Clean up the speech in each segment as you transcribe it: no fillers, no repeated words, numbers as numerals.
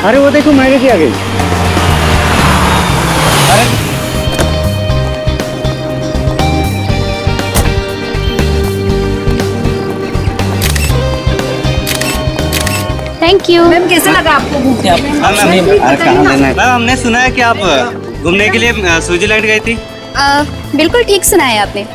अरे वो देखो मैनेजर आ गई। Thank you. मैम कैसा लगा आपको घूमने? मैम हमने सुना है कि आप घूमने के लिए स्विट्जरलैंड गई थी। बिल्कुल ठीक सुना है आपने।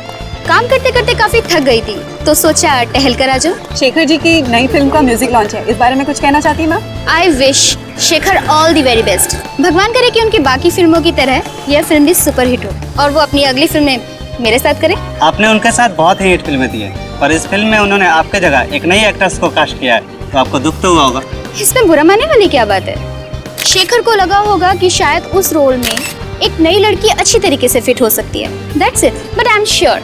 काम करते करते काफी थक गई थी तो सोचा टहल कर आ जाओ। शेखर जी की नई फिल्म का म्यूजिक लॉन्च है, इस बारे में कुछ कहना चाहती हैं ma'am? I wish Shekhar all the very best. भगवान करे कि उनकी बाकी फिल्मों की तरह यह फिल्म भी सुपरहिट हो और वो अपनी अगली फिल्म में मेरे साथ करे। आपने उनके साथ बहुत ही हिट फिल्में दी है, पर इस फिल्म में उन्होंने आपके जगह एक नई एक्ट्रेस को कास्ट किया है, तो आपको दुख तो हुआ होगा। इसमें बुरा मानने वाली क्या बात है? शेखर को लगा होगा कि शायद उस रोल में एक नई लड़की अच्छी तरीके से फिट हो सकती है। That's it. But I am sure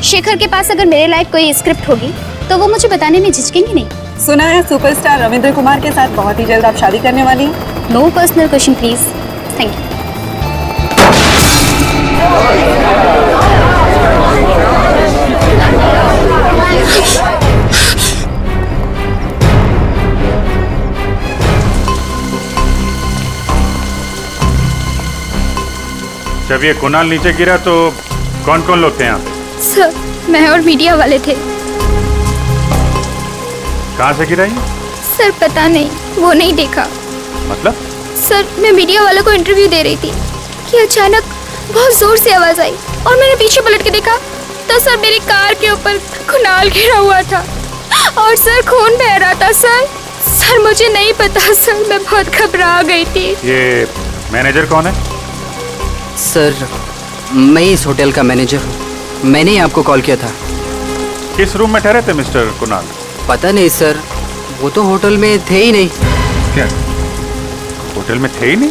Shekhar के पास अगर मेरे लायक कोई स्क्रिप्ट होगी तो वो मुझे बताने में झिझकेंगे नहीं। सुना है सुपरस्टार रविंद्र कुमार के साथ बहुत ही जल्द आप शादी करने वाली हैं। No personal question please. Thank you. जब ये कुणाल नीचे गिरा तो कौन कौन लोग थे यहाँ? सर मैं और मीडिया वाले थे। कहाँ से गिरा ये? सर पता नहीं, वो नहीं देखा। मतलब? सर मैं मीडिया वालों को इंटरव्यू दे रही थी कि अचानक बहुत जोर से आवाज आई और मैंने पीछे पलट के देखा तो सर मेरी कार के ऊपर कुणाल गिरा हुआ था और सर खून बह रहा था। सर मुझे नहीं पता सर, मैं बहुत घबरा गई थी। ये मैनेजर कौन है? सर मैं इस होटल का मैनेजर हूँ, मैंने ही आपको कॉल किया था। किस रूम में ठहरे थे मिस्टर कुणाल? पता नहीं सर, वो तो होटल में थे ही नहीं। क्या होटल में थे ही नहीं?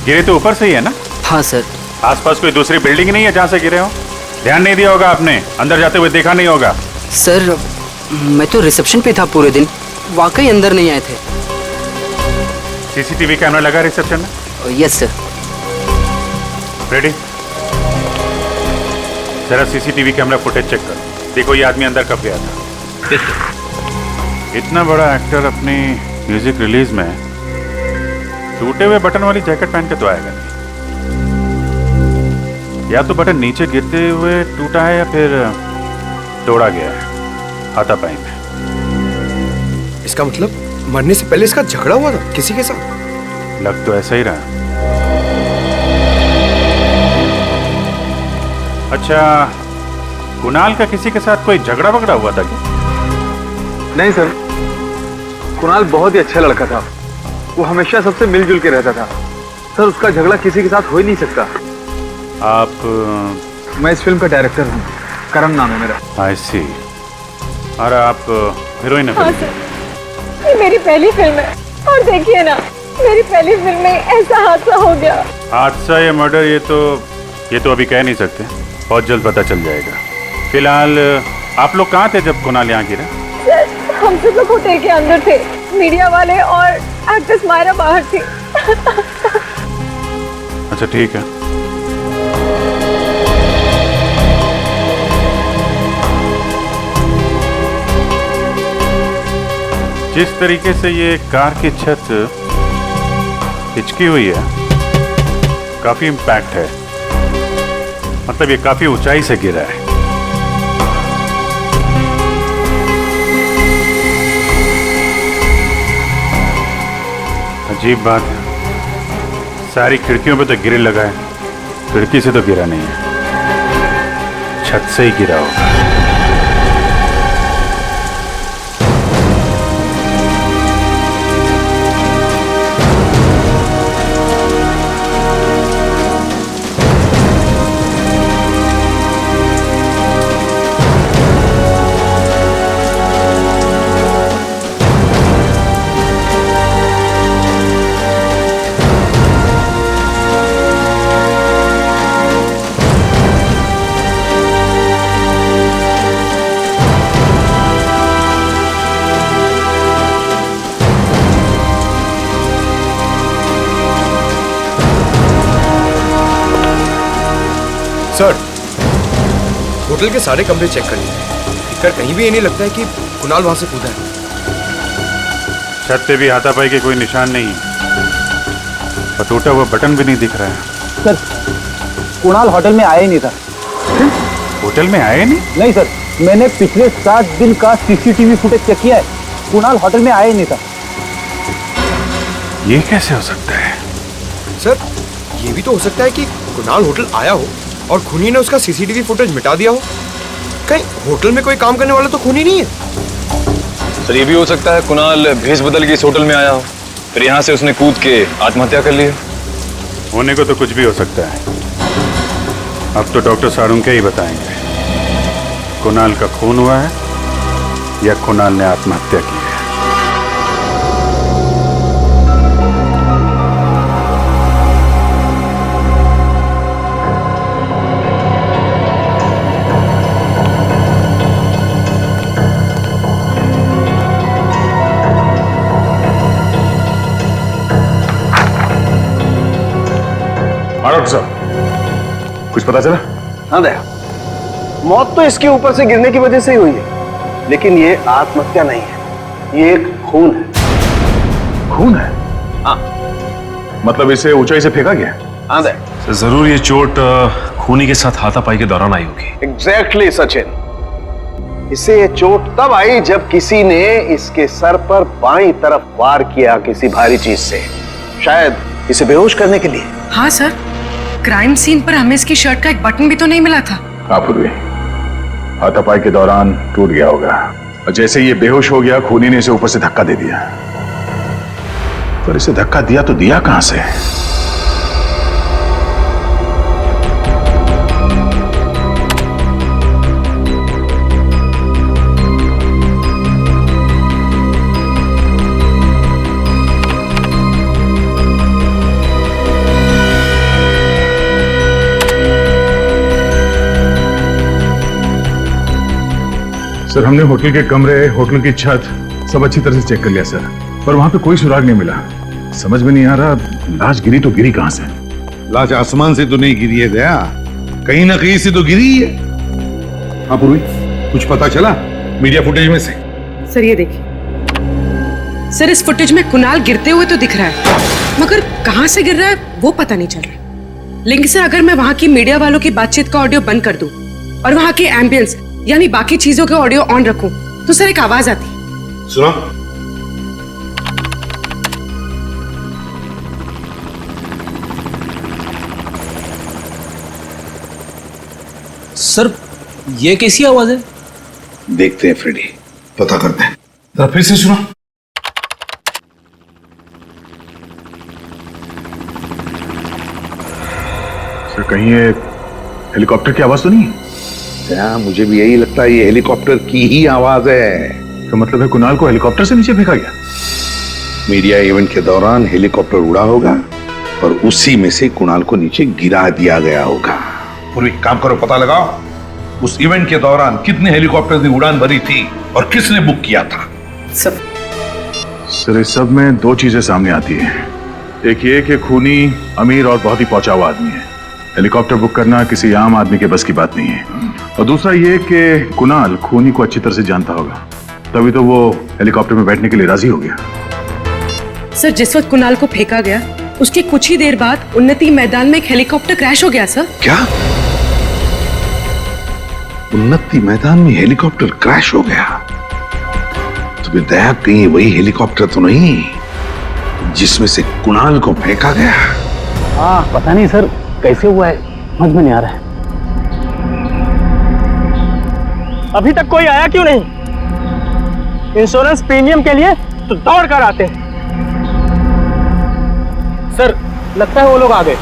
गिरे तो ऊपर से ही है ना? हाँ सर। आसपास कोई दूसरी बिल्डिंग नहीं है जहाँ से गिरे हो? ध्यान नहीं दिया होगा आपने, अंदर जाते हुए देखा नहीं होगा। सर मैं तो रिसेप्शन पे था पूरे दिन, वाकई अंदर नहीं आए थे। सीसीटीवी कैमरा लगा रिसेप्शन में? Yes sir. रेडी? जरा सीसीटीवी कैमरा फुटेज चेक कर, देखो ये आदमी अंदर कब गया था। इतना बड़ा एक्टर अपनी म्यूजिक रिलीज में टूटे हुए बटन वाली जैकेट पहन के तो आएगा नहीं। या तो बटन नीचे गिरते हुए टूटा है या फिर तोड़ा गया है हाथापाई में। इसका मतलब मरने से पहले इसका झगड़ा हुआ था किसी के साथ? लग तो ऐसा ही रहा। अच्छा, कुणाल का किसी के साथ कोई झगड़ा वगड़ा हुआ था क्या? नहीं सर, कुणाल बहुत ही अच्छा लड़का था, वो हमेशा सबसे मिलजुल के रहता था। सर उसका झगड़ा किसी के साथ हो ही नहीं सकता। आप? मैं इस फिल्म का डायरेक्टर हूँ, करण नाम है मेरा। आई सी। और आप हीरोइन है? हाँ सर, ये मेरी पहली फिल्म है और देखिए ना, मेरी पहली फिल्म में ऐसा हादसा हो गया। हादसा या मर्डर ये तो अभी कह नहीं सकते, बहुत जल्द पता चल जाएगा। फिलहाल आप लोग कहाँ थे जब कुणाल यहाँ गिरा? सर हम सब लोग होटल के अंदर थे, मीडिया वाले और एक्ट्रेस मायरा बाहर थी। अच्छा ठीक है। जिस तरीके से ये कार की छत हिचकी हुई है, काफी इम्पैक्ट है, मतलब ये काफी ऊंचाई से गिरा है। अजीब बात है, सारी खिड़कियों पे तो ग्रिल लगा है, खिड़की से तो गिरा नहीं है, छत से ही गिरा होगा। सर होटल के सारे कमरे चेक कर लिए, दिक्कत कहीं भी ये नहीं लगता है कि कुणाल वहां से कूदा है। छत पे भी हाथापाई के कोई निशान नहीं है। और टूटा हुआ बटन भी नहीं दिख रहा है। सर कुणाल होटल में आया ही नहीं था। होटल में आए नहीं? नहीं सर, मैंने पिछले 7 दिन का सीसीटीवी फुटेज चेक किया है, कुणाल होटल में आया ही नहीं था। ये कैसे हो सकता है? सर ये भी तो हो सकता है कि कुणाल होटल आया हो और खूनी ने उसका सीसीटीवी फुटेज मिटा दिया हो। कहीं होटल में कोई काम करने वाला तो खूनी नहीं है? सर ये भी हो सकता है कुणाल भेष बदल के इस होटल में आया हो, फिर यहाँ से उसने कूद के आत्महत्या कर ली हो। होने को तो कुछ भी हो सकता है। अब तो डॉक्टर सारुंके ही बताएंगे कुणाल का खून हुआ है या कुणाल ने आत्महत्या की है। डॉक्टर साहब, कुछ पता चला? हाँ दया, मौत तो इसके ऊपर से गिरने की वजह से ही हुई है, लेकिन ये आत्महत्या नहीं है, ये एक खून है। खून है? हाँ। मतलब इसे ऊंचाई से फेंका गया? हाँ दया। जरूर ये चोट खूनी के साथ हाथापाई के दौरान आई होगी। एग्जैक्टली सचिन, इसे ये चोट तब आई जब किसी ने इसके सर पर बाईं तरफ वार किया किसी भारी चीज से, शायद इसे बेहोश करने के लिए। हाँ सर, क्राइम सीन पर हमें इसकी शर्ट का एक बटन भी तो नहीं मिला था। पूर्वी, हाथापाई के दौरान टूट गया होगा और जैसे ये बेहोश हो गया खूनी ने इसे ऊपर से धक्का दे दिया। पर इसे धक्का दिया तो दिया कहां से? सर हमने होटल के कमरे, होटल की छत सब अच्छी तरह से चेक कर लिया सर, पर वहां पे कोई सुराग नहीं मिला। समझ में नहीं आ रहा लाश गिरी तो गिरी कहां से? लाश आसमान से तो नहीं गिरी है दया, कहीं ना कहीं से तो गिरी है। हाँ पूर्वी, कुछ पता चला मीडिया फुटेज में से? सर ये देखिए, सर इस फुटेज में कुणाल गिरते हुए तो दिख रहा है, मगर कहां से गिर रहा है वो पता नहीं चल रहा। लेकिन सर अगर मैं वहां की मीडिया वालों की बातचीत का ऑडियो बंद कर दूं और वहां के एम्बियंस यानी बाकी चीजों के ऑडियो ऑन रखूं तो सर एक आवाज आती है। सुनो। सर ये कैसी आवाज है? देखते हैं फ्रेडी, पता करते हैं। तो फिर से सुनो। सर कहीं ये हेलीकॉप्टर की आवाज तो नहीं है? मुझे भी यही लगता है, ये हेलीकॉप्टर की ही आवाज है। तो मतलब है कुणाल को हेलीकॉप्टर से नीचे फेंका गया? मीडिया इवेंट के दौरान हेलीकॉप्टर उड़ा होगा और उसी में से कुणाल को नीचे गिरा दिया गया होगा। पूरी काम करो, पता लगाओ उस इवेंट के दौरान कितने हेलीकॉप्टर ने उड़ान भरी थी और किसने बुक किया था। सर इस सब में दो चीजें सामने आती है। एक ये कि खूनी अमीर और बहुत ही पहुंचा हुआ आदमी है, हेलीकॉप्टर बुक करना किसी आम आदमी के बस की बात नहीं है। और दूसरा ये कि कुणाल खूनी को अच्छी तरह से जानता होगा, तभी तो वो हेलीकॉप्टर में बैठने के लिए राजी हो गया। सर जिस वक्त कुणाल को फेंका गया उसके कुछ ही देर बाद उन्नति मैदान में एक हेलीकॉप्टर क्रैश हो गया सर। क्या? उन्नति मैदान में हेलीकॉप्टर क्रैश हो गया? तो फिर दया कहीं वही हेलीकॉप्टर तो नहीं जिसमें से कुणाल को फेंका गया? हाँ पता नहीं सर कैसे हुआ है, समझ में नहीं आ रहा है। अभी तक कोई आया क्यों नहीं? इंश्योरेंस प्रीमियम के लिए तो दौड़ कर आते हैं। सर लगता है वो लोग आ गए।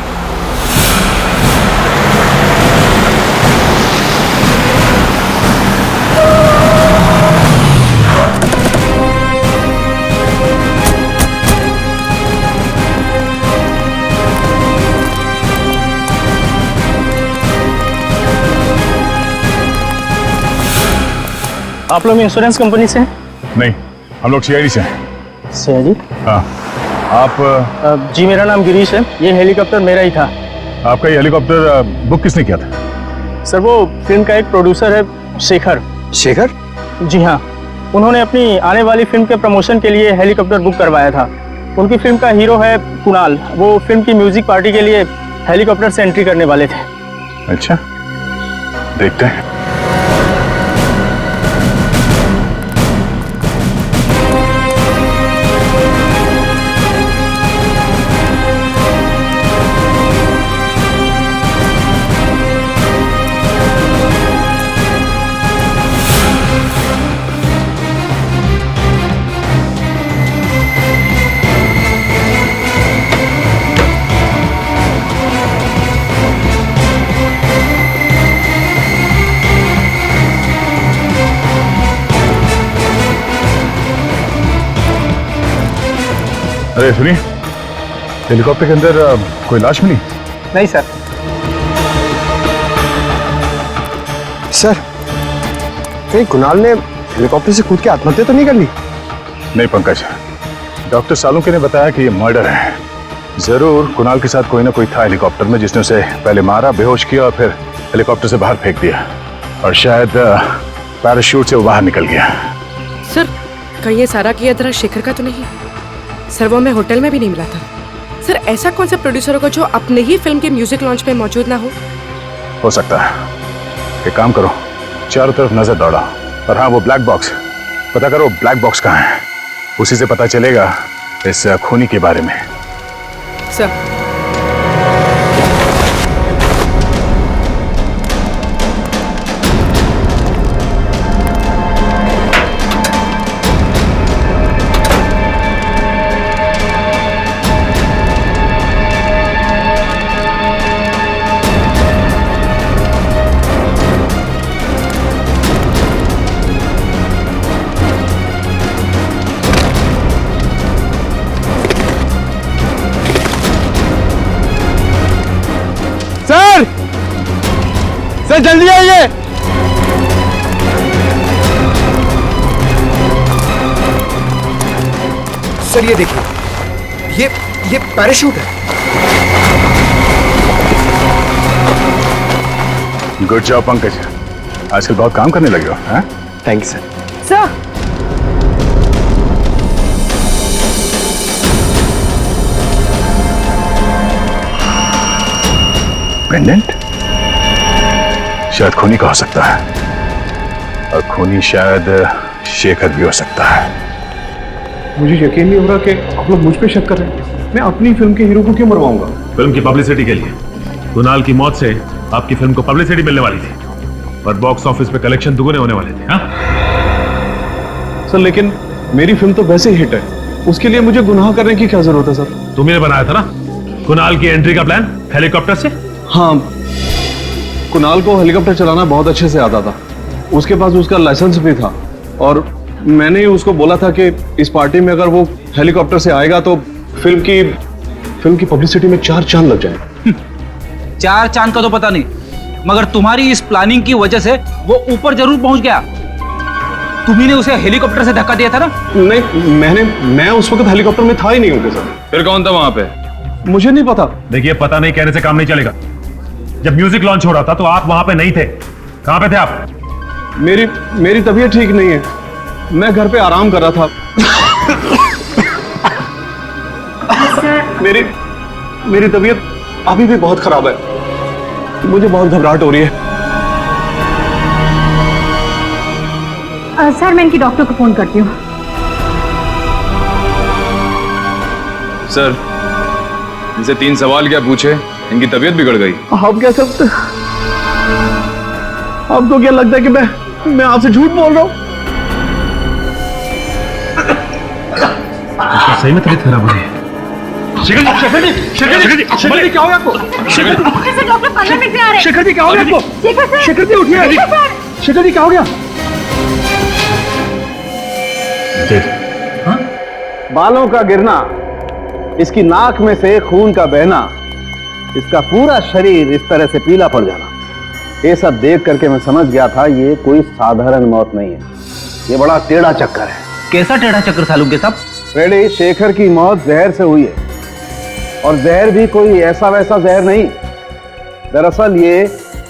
आप लोग इंश्योरेंस कंपनी से हैं? नहीं, हम लोग सीआईडी से हैं। सीआईडी? हाँ। आप? जी मेरा नाम गिरीश है, ये हेलीकॉप्टर मेरा ही था। आपका ये हेलीकॉप्टर बुक किसने किया था? सर वो फिल्म का एक प्रोड्यूसर है, शेखर। शेखर? जी हाँ, उन्होंने अपनी आने वाली फिल्म के प्रमोशन के लिए हेलीकॉप्टर बुक करवाया था, उनकी फिल्म का हीरो है कुणाल। वो फिल्म की म्यूजिक पार्टी के लिए हेलीकॉप्टर से एंट्री करने वाले थे। अच्छा, देखते हैं। अरे सुनिए, हेलीकॉप्टर के अंदर कोई लाश मिली? नहीं सर। सर, कहीं कुणाल ने हेलीकॉप्टर से कूद के आत्महत्या तो नहीं कर ली? नहीं पंकज, डॉक्टर सालुंके ने बताया कि ये मर्डर है। जरूर कुणाल के साथ कोई ना कोई था हेलीकॉप्टर में जिसने उसे पहले मारा, बेहोश किया और फिर हेलीकॉप्टर से बाहर फेंक दिया, और शायद पैराशूट से वो बाहर निकल गया। सर, कहीं ये सारा किया तरह शेखर का तो नहीं? सर, वो हमें होटल में भी नहीं मिला था। सर, ऐसा कौन सा प्रोड्यूसर होगा जो अपने ही फिल्म के म्यूजिक लॉन्च में मौजूद ना हो सकता है। एक काम करो, चारों तरफ नजर दौड़ाओ, और हाँ, वो ब्लैक बॉक्स पता करो, ब्लैक बॉक्स कहाँ है। उसी से पता चलेगा इस खूनी के बारे में। सर, सर जल्दी आइए। सर ये देखिए, ये पैराशूट है। गुड जॉब पंकज, आजकल बहुत काम करने लगे हो। हाँ, thank you sir. Sir, pendant शायद खूनी का हो सकता है, और खूनी शायद शेखर भी हो सकता है। मुझे यकीन नहीं हो रहा कि आप लोग मुझ पे शक कर रहे हैं। मैं अपनी फिल्म के हीरो को क्यों मरवाऊंगा? फिल्म की पब्लिसिटी के लिए। कुणाल की मौत से आपकी फिल्म को पब्लिसिटी मिलने वाली थी, पर बॉक्स ऑफिस पे कलेक्शन दुगने होने वाले थे। हाँ सर, लेकिन मेरी फिल्म तो वैसे ही हिट है, उसके लिए मुझे गुनाह करने की क्या जरूरत है सर? तुमने बनाया था ना कुणाल की एंट्री का प्लान हेलीकॉप्टर से? हाँ, कुणाल को हेलीकॉप्टर चलाना बहुत अच्छे से आता था। उसके पास उसका लाइसेंस भी था, और मैंने ही उसको बोला था कि इस पार्टी में अगर वो हेलीकॉप्टर से आएगा तो फिल्म की पब्लिसिटी में 4 चांद लग जाए। 4 चांद का तो पता नहीं, मगर तुम्हारी इस प्लानिंग की वजह से वो ऊपर जरूर पहुंच गया। तुम्ही ने उसे हेलीकॉप्टर से धक्का दिया था ना? नहीं, मैं उस वक्त हेलीकॉप्टर में था ही नहीं उनके साथ। फिर कौन था वहां पे? मुझे नहीं पता। देखिए, पता नहीं कहने से काम नहीं चलेगा। जब म्यूजिक लॉन्च हो रहा था तो आप वहां पे नहीं थे। कहां पे थे आप? मेरी तबीयत ठीक नहीं है, मैं घर पे आराम कर रहा था। मेरी तबीयत अभी भी बहुत खराब है, मुझे बहुत घबराहट हो रही है। सर, मैं इनकी डॉक्टर को फोन करती हूँ। सर, इनसे 3 सवाल क्या पूछे, इनकी तबीयत बिगड़ गई। आप क्या सब, आपको क्या लगता है कि मैं आपसे झूठ बोल रहा हूँ? सही में तबीयत खराब हो रही है। शेखर जी क्या हो गया आपको? शेखर डॉक्टर 15 मिनट में आ रहे हैं। शेखर जी क्या हो गया आपको? शेखर जी उठिए। शेखर जी क्या हो गया? बालों का गिरना, इसकी नाक में से खून का बहना, इसका पूरा शरीर इस तरह से पीला पड़ जाना, ये सब देख करके मैं समझ गया था ये कोई साधारण मौत नहीं है, ये बड़ा टेढ़ा चक्कर है। कैसा टेढ़ा चक्कर सालुंके साहब? रेडी, शेखर की मौत जहर से हुई है, और जहर भी कोई ऐसा वैसा जहर नहीं। दरअसल ये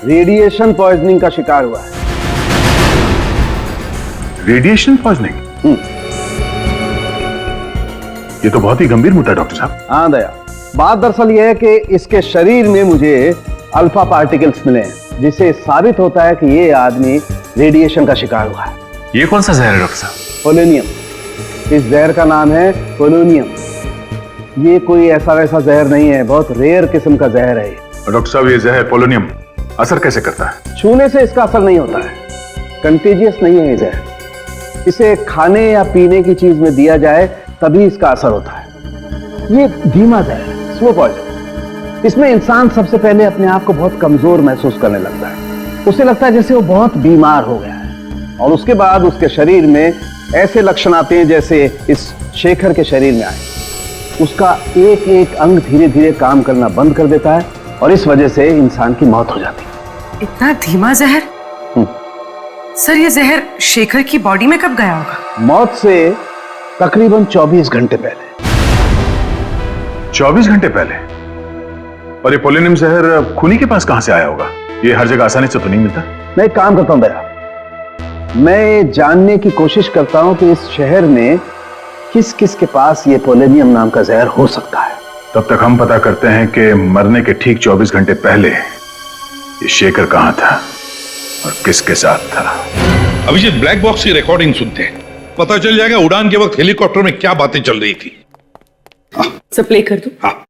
रेडिएशन पॉइजनिंग का शिकार हुआ है। Radiation poisoning? ये तो बहुत ही गंभीर मुद्दा है डॉक्टर साहब। हाँ दया, बात दरअसल ये है कि इसके शरीर में मुझे अल्फा पार्टिकल्स मिले हैं, जिससे साबित होता है कि ये आदमी रेडिएशन का शिकार हुआ है। ये कौन सा जहर है डॉक्टर साहब? पोलोनियम। इस जहर का नाम है पोलोनियम। ये कोई ऐसा वैसा जहर नहीं है, बहुत रेयर किस्म का जहर है। डॉक्टर साहब ये जहर पोलोनियम असर कैसे करता है? छूने से इसका असर नहीं होता है, कंटेजियस नहीं है ये जहर। इसे खाने या पीने की चीज में दिया जाए तभी इसका असर होता है। ये धीमा जहर है, स्लो पॉइजन। इसमें इंसान सबसे पहले अपने आप को बहुत कमजोर महसूस करने लगता है। उसे लगता है जैसे वो बहुत बीमार हो गया है, और उसके बाद उसके शरीर में ऐसे लक्षण आते हैं जैसे इस शेखर के शरीर में आए। उसका एक एक अंग धीरे धीरे काम करना बंद कर देता है, और इस वजह से इंसान की मौत हो जाती है। इतना धीमा जहर? सर ये जहर शेखर की बॉडी में कब गया होगा? मौत से तकरीबन 24 घंटे पहले। 24 घंटे पहले? और ये पोलोनियम जहर खूनी के पास कहां से आया होगा? ये हर जगह आसानी से तो नहीं मिलता। मैं एक काम करता हूं दया, मैं जानने की कोशिश करता हूं कि इस शहर में किस किस के पास ये पोलोनियम नाम का जहर हो सकता है। तब तक हम पता करते हैं कि मरने के ठीक 24 घंटे पहले ये शेखर कहां था और किसके साथ था। अभिजीत, ब्लैक बॉक्स की रिकॉर्डिंग सुनते हैं, पता चल जाएगा उड़ान के वक्त हेलीकॉप्टर में क्या बातें चल रही थी। सब प्ले कर दो। हाँ।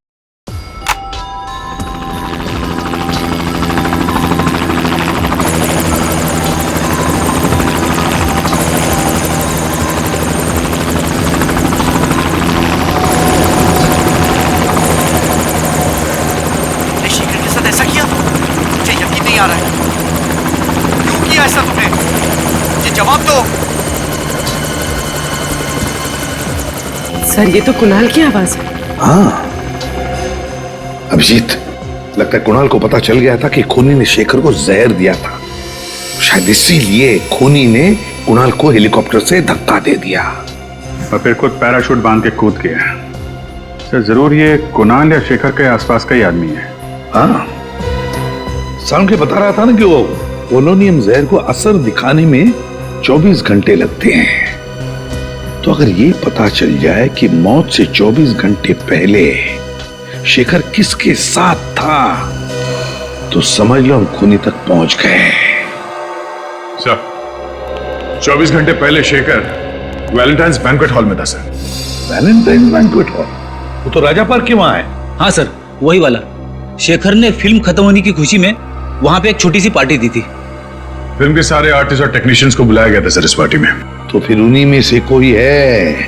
शेखर के साथ ऐसा किया? मुझे यकीन नहीं आ रहा है। क्यों किया ऐसा तुमने? मुझे जवाब दो। सर ये तो कुणाल की आवाज है। हाँ अभिजीत, लगता है कुणाल को पता चल गया था कि खूनी ने शेखर को जहर दिया था। शायद इसीलिए खूनी ने कुणाल को हेलीकॉप्टर से धक्का दे दिया और फिर खुद पैराशूट बांध के कूद गया। सर जरूर ये कुणाल या शेखर के आसपास का ही आदमी है। हाँ, साउंड के बता रहा था ना कि वो पोलोनियम जहर को असर दिखाने में 24 घंटे लगते हैं। तो अगर ये पता चल जाए कि मौत से 24 घंटे पहले शेखर किसके साथ था, तो समझ लो हम खूनी तक पहुंच गए। सर 24 घंटे पहले शेखर वैलेंटाइंस बैंक्वेट हॉल में था सर। Valentine's banquet hall? वो तो राजा पार्क के वहां है। हाँ सर, वही वाला। शेखर ने फिल्म खत्म होने की खुशी में वहां पे एक छोटी सी पार्टी दी थी। फिल्म के सारे आर्टिस्ट और टेक्नीशियंस को बुलाया गया था सर इस पार्टी में। तो फिर उन्हीं में से कोई है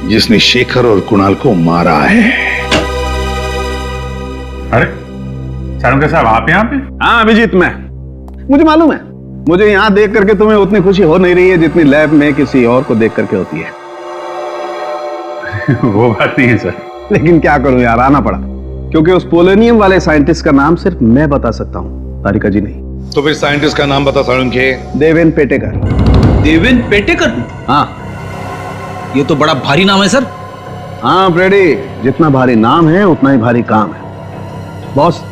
जिसने शेखर और कुणाल को मारा है। अरे सारंग साहब, आप यहाँ पे? हाँ अभिजीत, मुझे मालूम है। मुझे यहाँ देख करके तुम्हें उतनी खुशी हो नहीं रही है जितनी लैब में किसी और को देख करके होती है। वो बात नहीं है सर, लेकिन क्या करूं यार, आना पड़ा, क्योंकि उस पोलोनियम वाले साइंटिस्ट का नाम सिर्फ मैं बता सकता हूँ, तारिका जी नहीं। तो फिर साइंटिस्ट का नाम बता सारंग के। देवेन पेटेकर। देवेन पेटेकर? हाँ। ये तो बड़ा भारी नाम है सर। हाँ फ्रेडी, जितना भारी नाम है उतना ही भारी काम है। बॉस,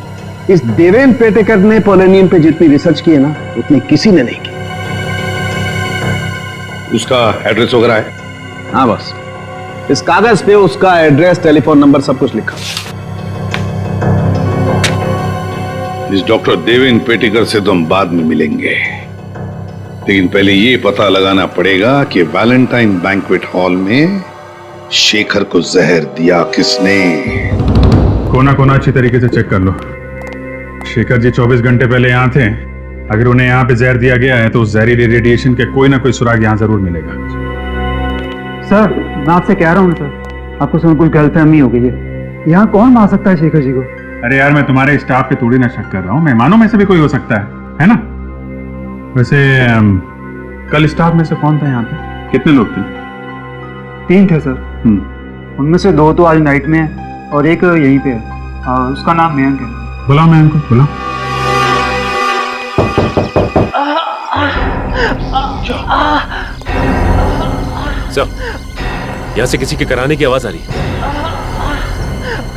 इस देवेन पेटेकर ने पोलोनियम पे जितनी रिसर्च की है ना, उतनी किसी ने नहीं की। उसका एड्रेस वगैरह है? हाँ बॉस, इस कागज पे उसका एड्रेस, टेलीफोन नंबर सब कुछ लिखा। इस डॉक्टर देवेन पेटेकर से तो हम बाद में मिलेंगे, लेकिन पहले ये पता लगाना पड़ेगा कि वैलेंटाइन बैंक्वेट हॉल में शेखर को जहर दिया किसने। कोना कोना अच्छी तरीके से चेक कर लो। शेखर जी 24 घंटे पहले यहाँ थे। अगर उन्हें यहाँ पे जहर दिया गया है तो उस जहरीले रेडिएशन के कोई ना कोई सुराग यहाँ जरूर मिलेगा। सर मैं आपसे कह रहा हूँ सर, आपको समझ कुछ गलतफहमी हो गई है। यहाँ कौन मार सकता है शेखर जी को? अरे यार, मैं तुम्हारे स्टाफ पे थोड़ी ना शक कर रहा हूँ, मेहमानों में से भी कोई हो सकता है ना? वैसे कल स्टाफ में से कौन था यहाँ पे? कितने लोग थे? 3 थे सर। उनमें से 2 तो आज नाइट में है और एक यहीं पे है। उसका नाम मयंक है। बुलाओ मयंक को, बुलाओ। सर, यहाँ से किसी के कराने की आवाज आ रही है।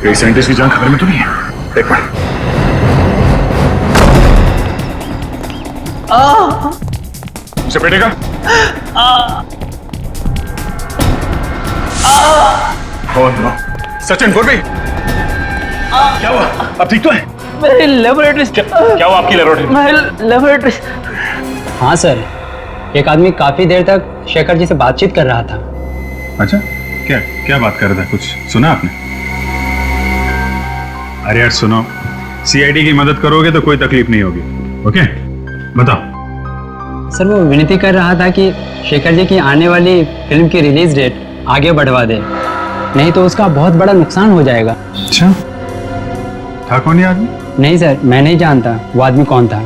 कई साइंटिस्ट की जान खबर में तो नहीं है। एक मिनट। पेटेकर। सचिन पूर्वी क्या हुआ? अब ठीक तो है? मेरी लेबोरेटरी क्या हुआ आपकी लेबोरेटरी? हाँ सर, एक आदमी काफी देर तक शेखर जी से बातचीत कर रहा था। अच्छा, क्या क्या बात कर रहा था? कुछ सुना आपने? अरे यार सुनो, सीआईडी की मदद करोगे तो कोई तकलीफ नहीं होगी। ओके, बताओ। सर वो विनती कर रहा था कि शेखर जी की आने वाली फिल्म की रिलीज डेट आगे बढ़वा दे, नहीं तो उसका बहुत बड़ा नुकसान हो जाएगा। अच्छा, था कौन ये आदमी? नहीं सर, मैं नहीं जानता वो आदमी कौन था।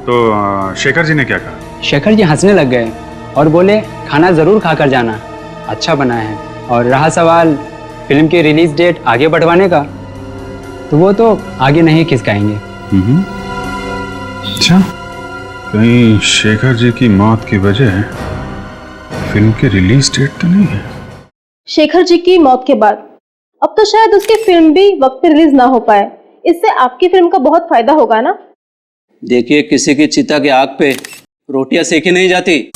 तो शेखर जी ने क्या कहा? शेखर जी हंसने लग गए और बोले खाना जरूर खाकर जाना, अच्छा बना है। और रहा सवाल फिल्म की रिलीज डेट आगे बढ़वाने का, तो वो तो आगे नहीं खिसकाएंगे। अच्छा, कहीं शेखर जी की मौत की वजह फिल्म की रिलीज डेट तो नहीं है? शेखर जी की मौत के बाद अब तो शायद उसकी फिल्म भी वक्त पे रिलीज ना हो पाए। इससे आपकी फिल्म का बहुत फायदा होगा ना? देखिए, किसी की चिता की आग पे रोटियां सेकी नहीं जाती।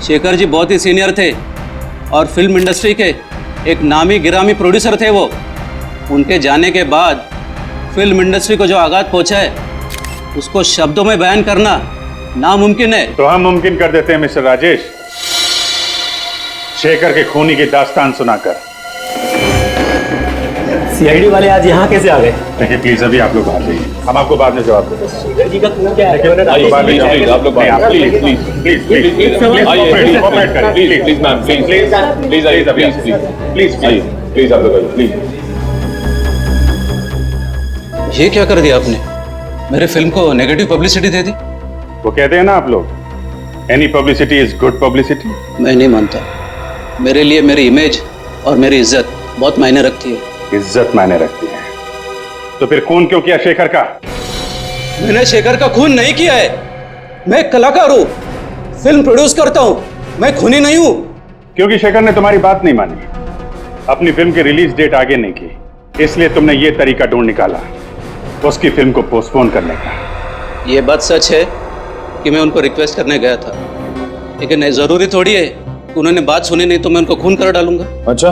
शेखर जी बहुत ही सीनियर थे और फिल्म इंडस्ट्री के एक नामी गिरामी प्रोड्यूसर थे वो। उनके जाने के बाद फिल्म इंडस्ट्री को जो आघात पहुंचा है उसको शब्दों में बयान करना नामुमकिन है। तो हम मुमकिन कर देते हैं मिस्टर राजेश, शेखर के खूनी की दास्तान सुनाकर। सीआईडी वाले आज यहाँ कैसे आ गए? देखिए प्लीज, अभी आप लोग बाहर जाइए, हम आपको बाद में जवाब देंगे। शेखर जी का खून क्या है? आप लोग प्लीज मैम, प्लीज आइए, प्लीज आप लोग प्लीज। ये क्या कर दिया आपने? मेरे फिल्म को नेगेटिव पब्लिसिटी दे दी। वो कहते हैं ना आप लोग, any publicity is good publicity. मैं नहीं मानता। मेरे लिए मेरी इमेज और मेरी इज्जत बहुत मायने रखती है। इज्जत मायने रखती है तो फिर खून क्यों किया शेखर का? मैंने शेखर का खून नहीं किया है। मैं एक कलाकार हूँ, फिल्म प्रोड्यूस करता हूँ, मैं खूनी नहीं हूँ। क्योंकि शेखर ने तुम्हारी बात नहीं मानी, अपनी फिल्म की रिलीज डेट आगे नहीं की, इसलिए तुमने ये तरीका ढूंढ निकाला उसकी फिल्म को पोस्टपोन करने का। ये बात सच है कि मैं उनको रिक्वेस्ट करने गया था, लेकिन जरूरी थोड़ी है कि उन्होंने बात सुनी नहीं तो मैं उनको खून कर डालूंगा। अच्छा,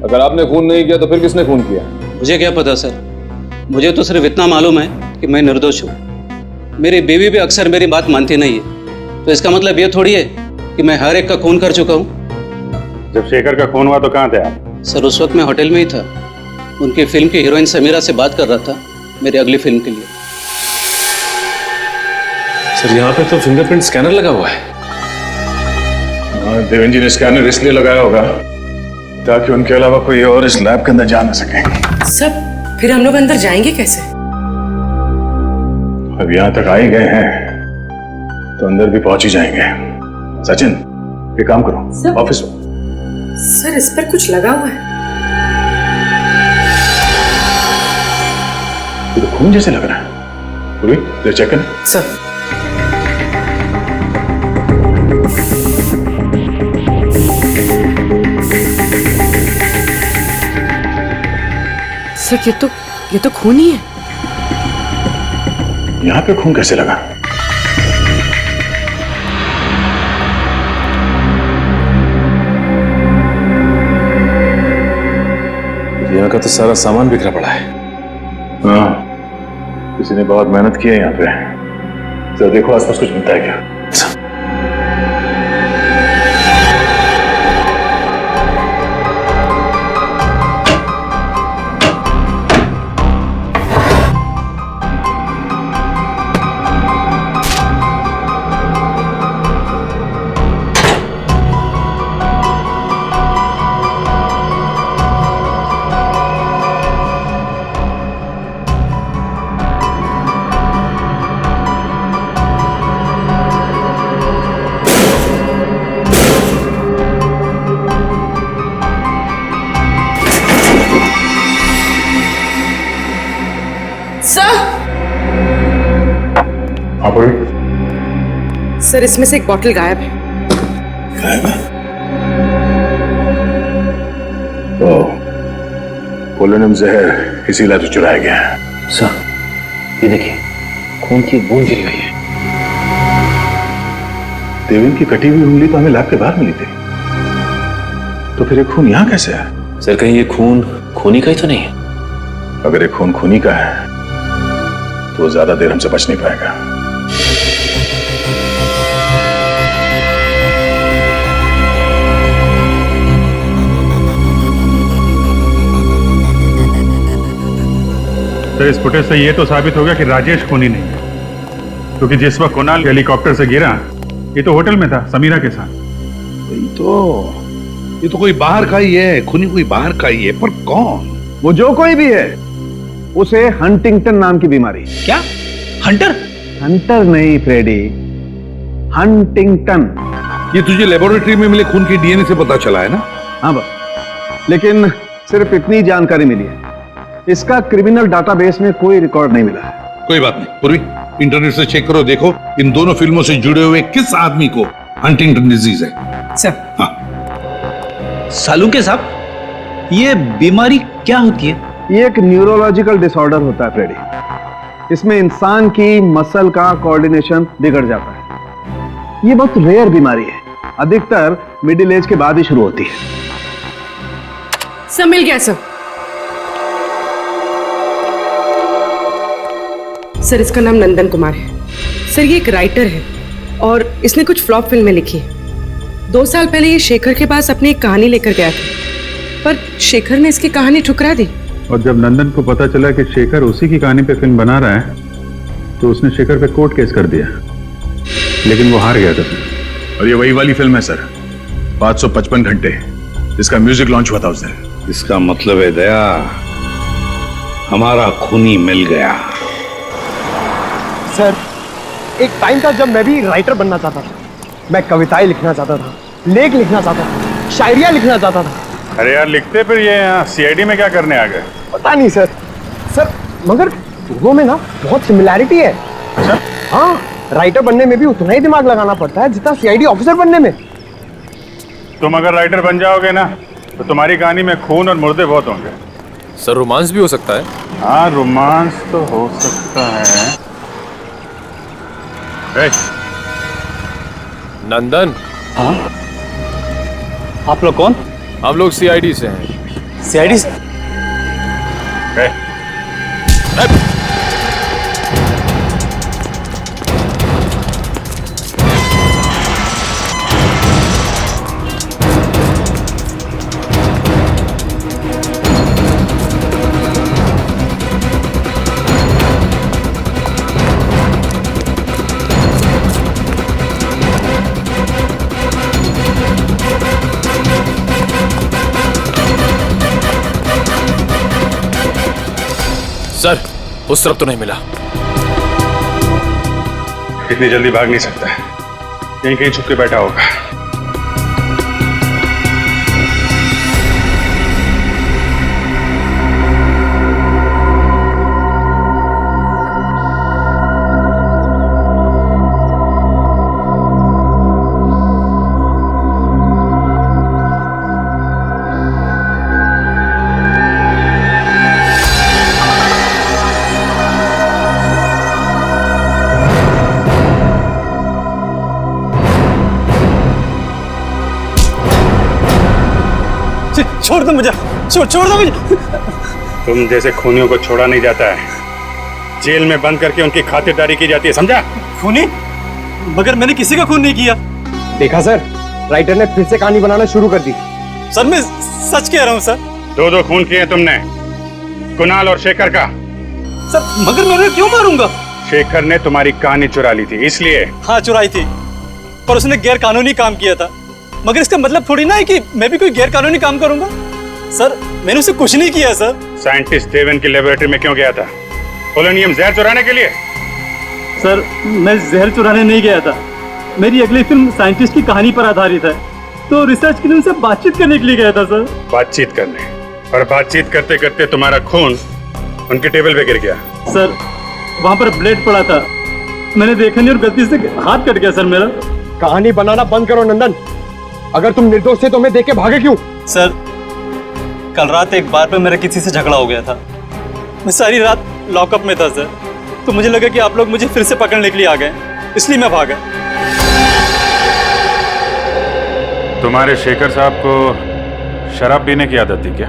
अगर आपने खून नहीं किया तो फिर किसने खून किया? मुझे क्या पता सर, मुझे तो सिर्फ इतना मालूम है कि मैं निर्दोष हूँ। मेरी बीवी भी अक्सर मेरी बात मानती नहीं है, तो इसका मतलब ये थोड़ी है कि मैं हर एक का खून कर चुका हूँ। जब शेखर का खून हुआ तो कहाँ थे आप? सर उस वक्त मैं होटल में ही था, उनकी फिल्म की हीरोइन समीरा से बात कर रहा था मेरी अगली फिल्म के लिए। सर यहाँ पे तो फिंगरप्रिंट स्कैनर लगा हुआ है। देवेंद्र जी ने स्कैनर इसलिए लगाया होगा ताकि उनके अलावा कोई और इस लैब के अंदर जा ना सके। सब फिर हम लोग अंदर जाएंगे कैसे? अब यहाँ तक आ ही गए हैं तो अंदर भी पहुंच ही जाएंगे। सचिन, ये काम करो, ऑफिस में। सर इस पर कुछ लगा हुआ है। ये तो खून जैसे लग रहा है। पूरी चेक कर सर। सर ये तो खून ही है। यहाँ पे खून कैसे लगा? यहाँ का तो सारा सामान बिखरा पड़ा है। हाँ, किसी ने बहुत मेहनत की है यहाँ पे। जरा देखो आसपास कुछ मिलता है क्या? सर इसमें से एक बोतल गायब है। गायब है? पोलोनियम जहर इसी लैब से चुराया गया है। सर ये देखिए, खून की बूंद गिरी हुई है। देवेंद्र की कटी हुई उंगली तो हमें लैब के बाहर मिली थी। तो फिर ये खून यहाँ कैसे है? सर कहीं ये खून खूनी का ही तो नहीं है? अगर ये खून खूनी का है तो वो ज्यादा देर हमसे बच नहीं पाएगा। तो इस फुटेज से ये तो साबित हो गया कि राजेश खूनी नहीं है, क्योंकि जिस वक्त कुणाल हेलीकॉप्टर से गिरा ये तो होटल में था समीरा के साथ। ये तो कोई बाहर का ही है, खूनी कोई बाहर का ही है, पर कौन? वो जो कोई भी है, उसे हंटिंगटन नाम की बीमारी। क्या? हंटर? हंटर नहीं फ्रेडी, हंटिंगटन। ये तुझे लेबोरेटरी में मिले खून के डीएनए से पता चला है ना? हाँ बस, लेकिन सिर्फ इतनी जानकारी मिली है, इसका क्रिमिनल डाटाबेस में कोई रिकॉर्ड नहीं मिला है। कोई बात नहीं पूर्वी, इंटरनेट से चेक करो, देखो इन दोनों फिल्मों से जुड़े हुए किस आदमी को हंटिंगटन डिजीज है। सर, हाँ सालुंके साहब, ये बीमारी क्या होती है? ये एक न्यूरोलॉजिकल डिसऑर्डर होता है फ्रेडी। इसमें इंसान की मसल का कोऑर्डिनेशन बिगड़ जाता है। ये बहुत रेयर बीमारी है, अधिकतर मिडिल एज के बाद ही शुरू होती है। सब मिल गया सर। सर इसका नाम नंदन कुमार है। सर ये एक राइटर है और इसने कुछ फ्लॉप फिल्में लिखी हैं। 2 साल पहले ये शेखर के पास अपनी एक कहानी लेकर गया था, पर शेखर ने इसकी कहानी ठुकरा दी। और जब नंदन को पता चला कि शेखर उसी की कहानी पे फिल्म बना रहा है, तो उसने शेखर पे कोर्ट केस कर दिया, लेकिन वो हार गया था। और ये वही वाली फिल्म है सर, 555 घंटे, इसका म्यूजिक लॉन्च हुआ था उस दिन। इसका मतलब है दया, हमारा खूनी मिल गया। सर एक टाइम था जब मैं भी राइटर बनना चाहता था। मैं कविताएं लिखना चाहता था, लेख लिखना चाहता था, शायरियां लिखना चाहता था। अरे यार लिखते फिर ये यहाँ सीआईडी में क्या करने आ गए? पता नहीं सर। सर मगर दोनों में ना बहुत सिमिलैरिटी है। अच्छा? हाँ, राइटर बनने में भी उतना ही दिमाग लगाना पड़ता है जितना सीआईडी ऑफिसर बनने में। तुम अगर राइटर बन जाओगे ना तो तुम्हारी कहानी में खून और मुर्दे बहुत होंगे। सर रोमांस भी हो सकता है? हाँ रोमांस तो हो सकता है। नंदन। हाँ? आप लोग कौन? हम लोग सीआईडी से हैं। सीआईडी से? सर उस तरफ तो नहीं मिला। इतनी जल्दी भाग नहीं सकता, यहीं कहीं छुप के बैठा होगा। छोड़ दो मुझे, छोड़ दो मुझे। तुम जैसे खूनियों को छोड़ा नहीं जाता है, जेल में बंद करके उनकी खातिरदारी की जाती है, समझा? खूनी? मगर मैंने किसी का खून नहीं किया। देखा सर, राइटर ने फिर से कहानी बनाना शुरू कर दी। सर मैं सच कह रहा हूँ सर। 2 खून किए तुमने, कुणाल और शेखर का। सर मगर मैं क्यों मारूंगा? शेखर ने तुम्हारी कहानी चुरा ली थी इसलिए। हाँ चुराई थी, पर उसने गैर कानूनी काम किया था। मगर इसका मतलब थोड़ी ना है कि मैं भी कोई गैर कानूनी काम करूंगा। सर मैंने उसे कुछ नहीं किया सर। साइंटिस्ट देवन की लेबोरेटरी में क्यों गया था? पोलोनियम जहर चुराने के लिए? सर मैं जहर चुराने नहीं गया था, मेरी अगली फिल्म साइंटिस्ट की कहानी पर आधारित है, तो रिसर्च के लिए उनसे बातचीत करने के लिए गया था सर। बातचीत करने? और बातचीत करते करते तुम्हारा खून उनके टेबल पे गिर गया। सर वहां पर ब्लेड पड़ा था, मैंने देखा नहीं और गलती से हाथ कट गया सर मेरा। कहानी बनाना बंद करो नंदन, अगर तुम निर्दोष थे तो मैं देख के भागे क्यों? सर कल रात एक बार पे मेरा किसी से झगड़ा हो गया था, मैं सारी रात लॉकअप में था सर, तो मुझे लगा कि आप लोग मुझे फिर से पकड़ने के लिए आ गए, इसलिए मैं भागा। तुम्हारे शेखर साहब को शराब पीने की आदत थी क्या?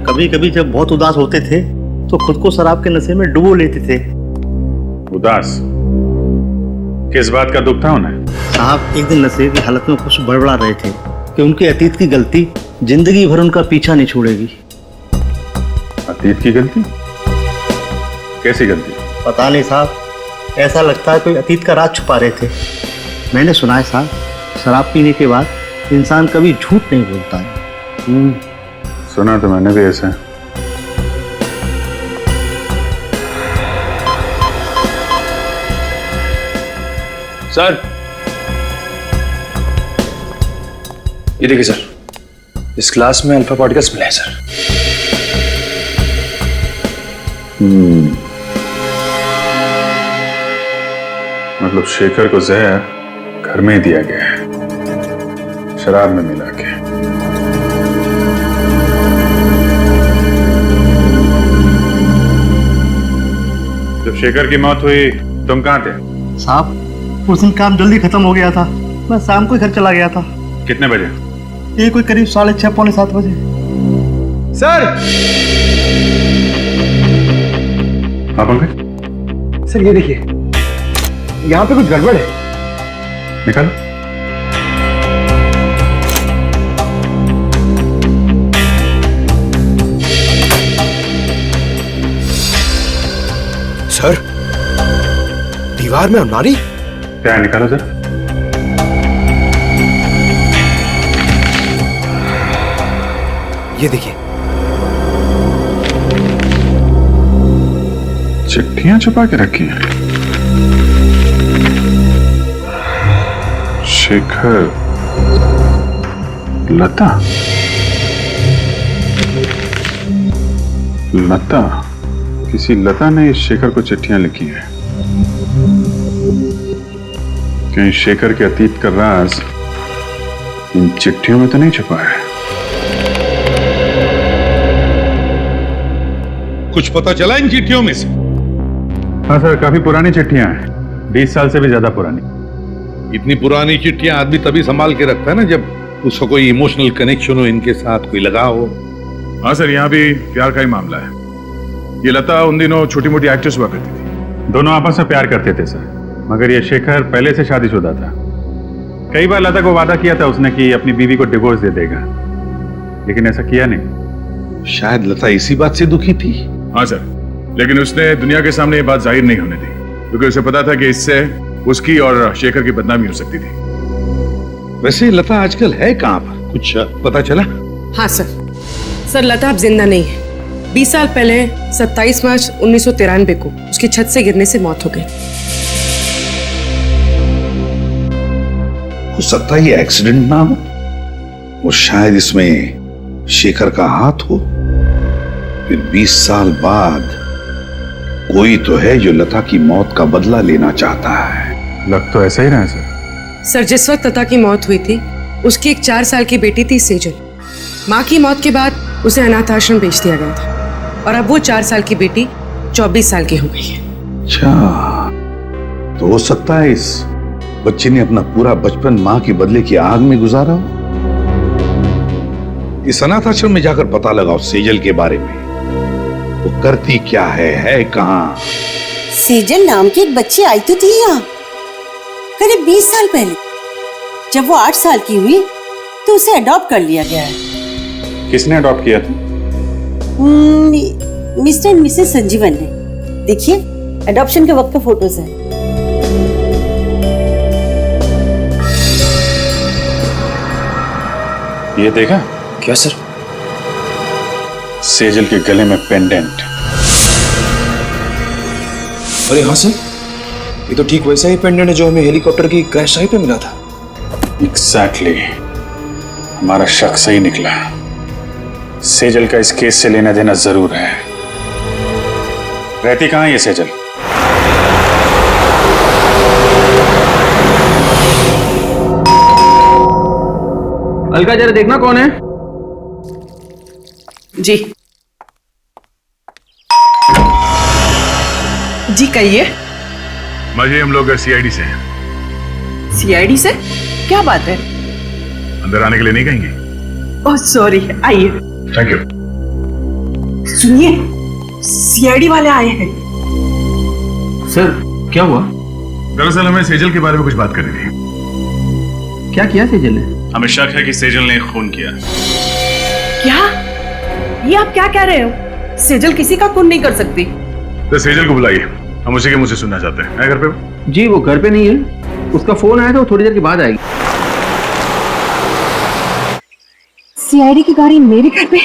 कभी कभी जब बहुत उदास होते थे तो खुद को शराब के नशे में डुबो लेते थे। उदास? किस बात का दुख था उन्हें? साहब एक दिन नशे की हालत में कुछ बड़बड़ा रहे थे कि उनके अतीत की गलती जिंदगी भर उनका पीछा नहीं छोड़ेगी। अतीत की गलती? कैसी गलती? पता नहीं साहब, ऐसा लगता है कोई अतीत का राज छुपा रहे थे। मैंने सुना है साहब, शराब पीने के बाद इंसान कभी झूठ नहीं बोलता है। सुना तो मैंने भी ऐसा। सर, ये देखिए सर, इस क्लास में अल्फा पार्टिकल्स मिले हैं सर। मतलब शेखर को जहर घर में ही दिया गया है, शराब में मिला के। जब शेखर की मौत हुई तुम कहाँ थे? साहब उस दिन काम जल्दी खत्म हो गया था, मैं शाम को ही घर चला गया था। कितने बजे? ये कोई करीब 6:30 पौने 7 बजे। सर! हाँ पंकज? सर ये देखिए, यहाँ पे कुछ गड़बड़ है। निकालो। सर, दीवार में अलमारी? क्या है, निकालो जरा। ये देखिए, चिट्ठियां छुपा के रखी हैं। शेखर, लता, लता, किसी लता ने इस शेखर को चिट्ठियां लिखी हैं। कहीं शेखर के अतीत का राज इन चिट्ठियों में तो नहीं छुपा है? कुछ पता चला इन चिट्ठियों में से? हाँ सर, काफी पुरानी चिट्ठियां हैं, 20 साल से भी ज्यादा पुरानी। इतनी पुरानी चिट्ठियां आदमी तभी संभाल के रखता है ना जब उसका कोई इमोशनल कनेक्शन हो, इनके साथ कोई लगाव हो। हाँ सर, यहाँ भी प्यार का ही मामला है। ये लता उन दिनों छोटी मोटी एक्ट्रेस हुआ करती थी, दोनों आपस में प्यार करते थे सर, मगर ये शेखर पहले से शादीशुदा था। कई बार लता को वादा किया था उसने कि अपनी बीवी को डिवोर्स दे देगा, लेकिन ऐसा किया नहीं। शायद लता इसी बात से दुखी थी। हाँ सर, लेकिन उसने दुनिया के सामने ये बात जाहिर नहीं होने दी, क्योंकि उसे पता था कि इससे उसकी और शेखर की बदनामी हो सकती थी। वैसे लता आजकल है कहाँ पर, कुछ पता चला? हाँ सर, लता अब जिंदा नहीं है। 20 साल पहले 27 मार्च 1993 को उसकी छत से गिरने से मौत हो गई। हो सकता है ये एक्सीडेंट ना हो, और शायद इसमें शेखर का हाथ हो। फिर 20 साल बाद कोई तो है जो लता की मौत का बदला लेना चाहता है। लग तो ऐसा ही रहा है सर। सर, जिस वक्त लता की मौत हुई थी उसकी एक 4 साल की बेटी थी सेजल। माँ की मौत के बाद उसे अनाथ आश्रम भेज दिया गया था, और अब वो 4 साल की बेटी 24 साल की हो गई है। अच्छा, तो हो सकता है इस बच्चे ने अपना पूरा बचपन माँ के बदले की आग में गुजारा हो। इस अनाथ आश्रम में जाकर पता लगाओ सेजल के बारे में, वो करती क्या है कहाँ। सेजल नाम की एक बच्ची आई तो थी यहाँ करीब 20 साल पहले। जब वो 8 साल की हुई तो उसे अडॉप्ट कर लिया गया है। किसने अडॉप्ट किया था? मिस्टर एंड मिसेस संजीवन ने। देखिए, अडॉप्शन के वक्त का फोटोज है। ये देखा? क्या सर? सेजल के गले में पेंडेंट। अरे हाँ सर, ये तो ठीक वैसा ही पेंडेंट है जो हमें हेलीकॉप्टर की क्रैश साइट पे मिला था। एग्जैक्टली, हमारा शक सही निकला। सेजल का इस केस से लेना देना जरूर है। रहती कहाँ है ये सेजल? अलका, जरा देखना कौन है। जी जी कहिए। मजे हम लोग सीआईडी से हैं। सीआईडी से? क्या बात है? अंदर आने के लिए नहीं कहेंगे? ओह सॉरी, आइए। Thank you. सुनिए, सीआईडी वाले आए हैं। सर क्या हुआ? दरअसल हमें सेजल के बारे में कुछ बात करनी थी। क्या किया सेजल ने? हमें शक है कि सेजल ने खून किया। क्या? ये आप क्या कह रहे हो? सेजल किसी का खून नहीं कर सकती। तो सेजल को बुलाइए, हम उसी के मुझसे सुनना चाहते हैं। है घर पे? जी वो घर पे नहीं है, उसका फोन आया था, वो थोड़ी देर के बाद आएगी। सीआईडी की गाड़ी मेरे घर पे?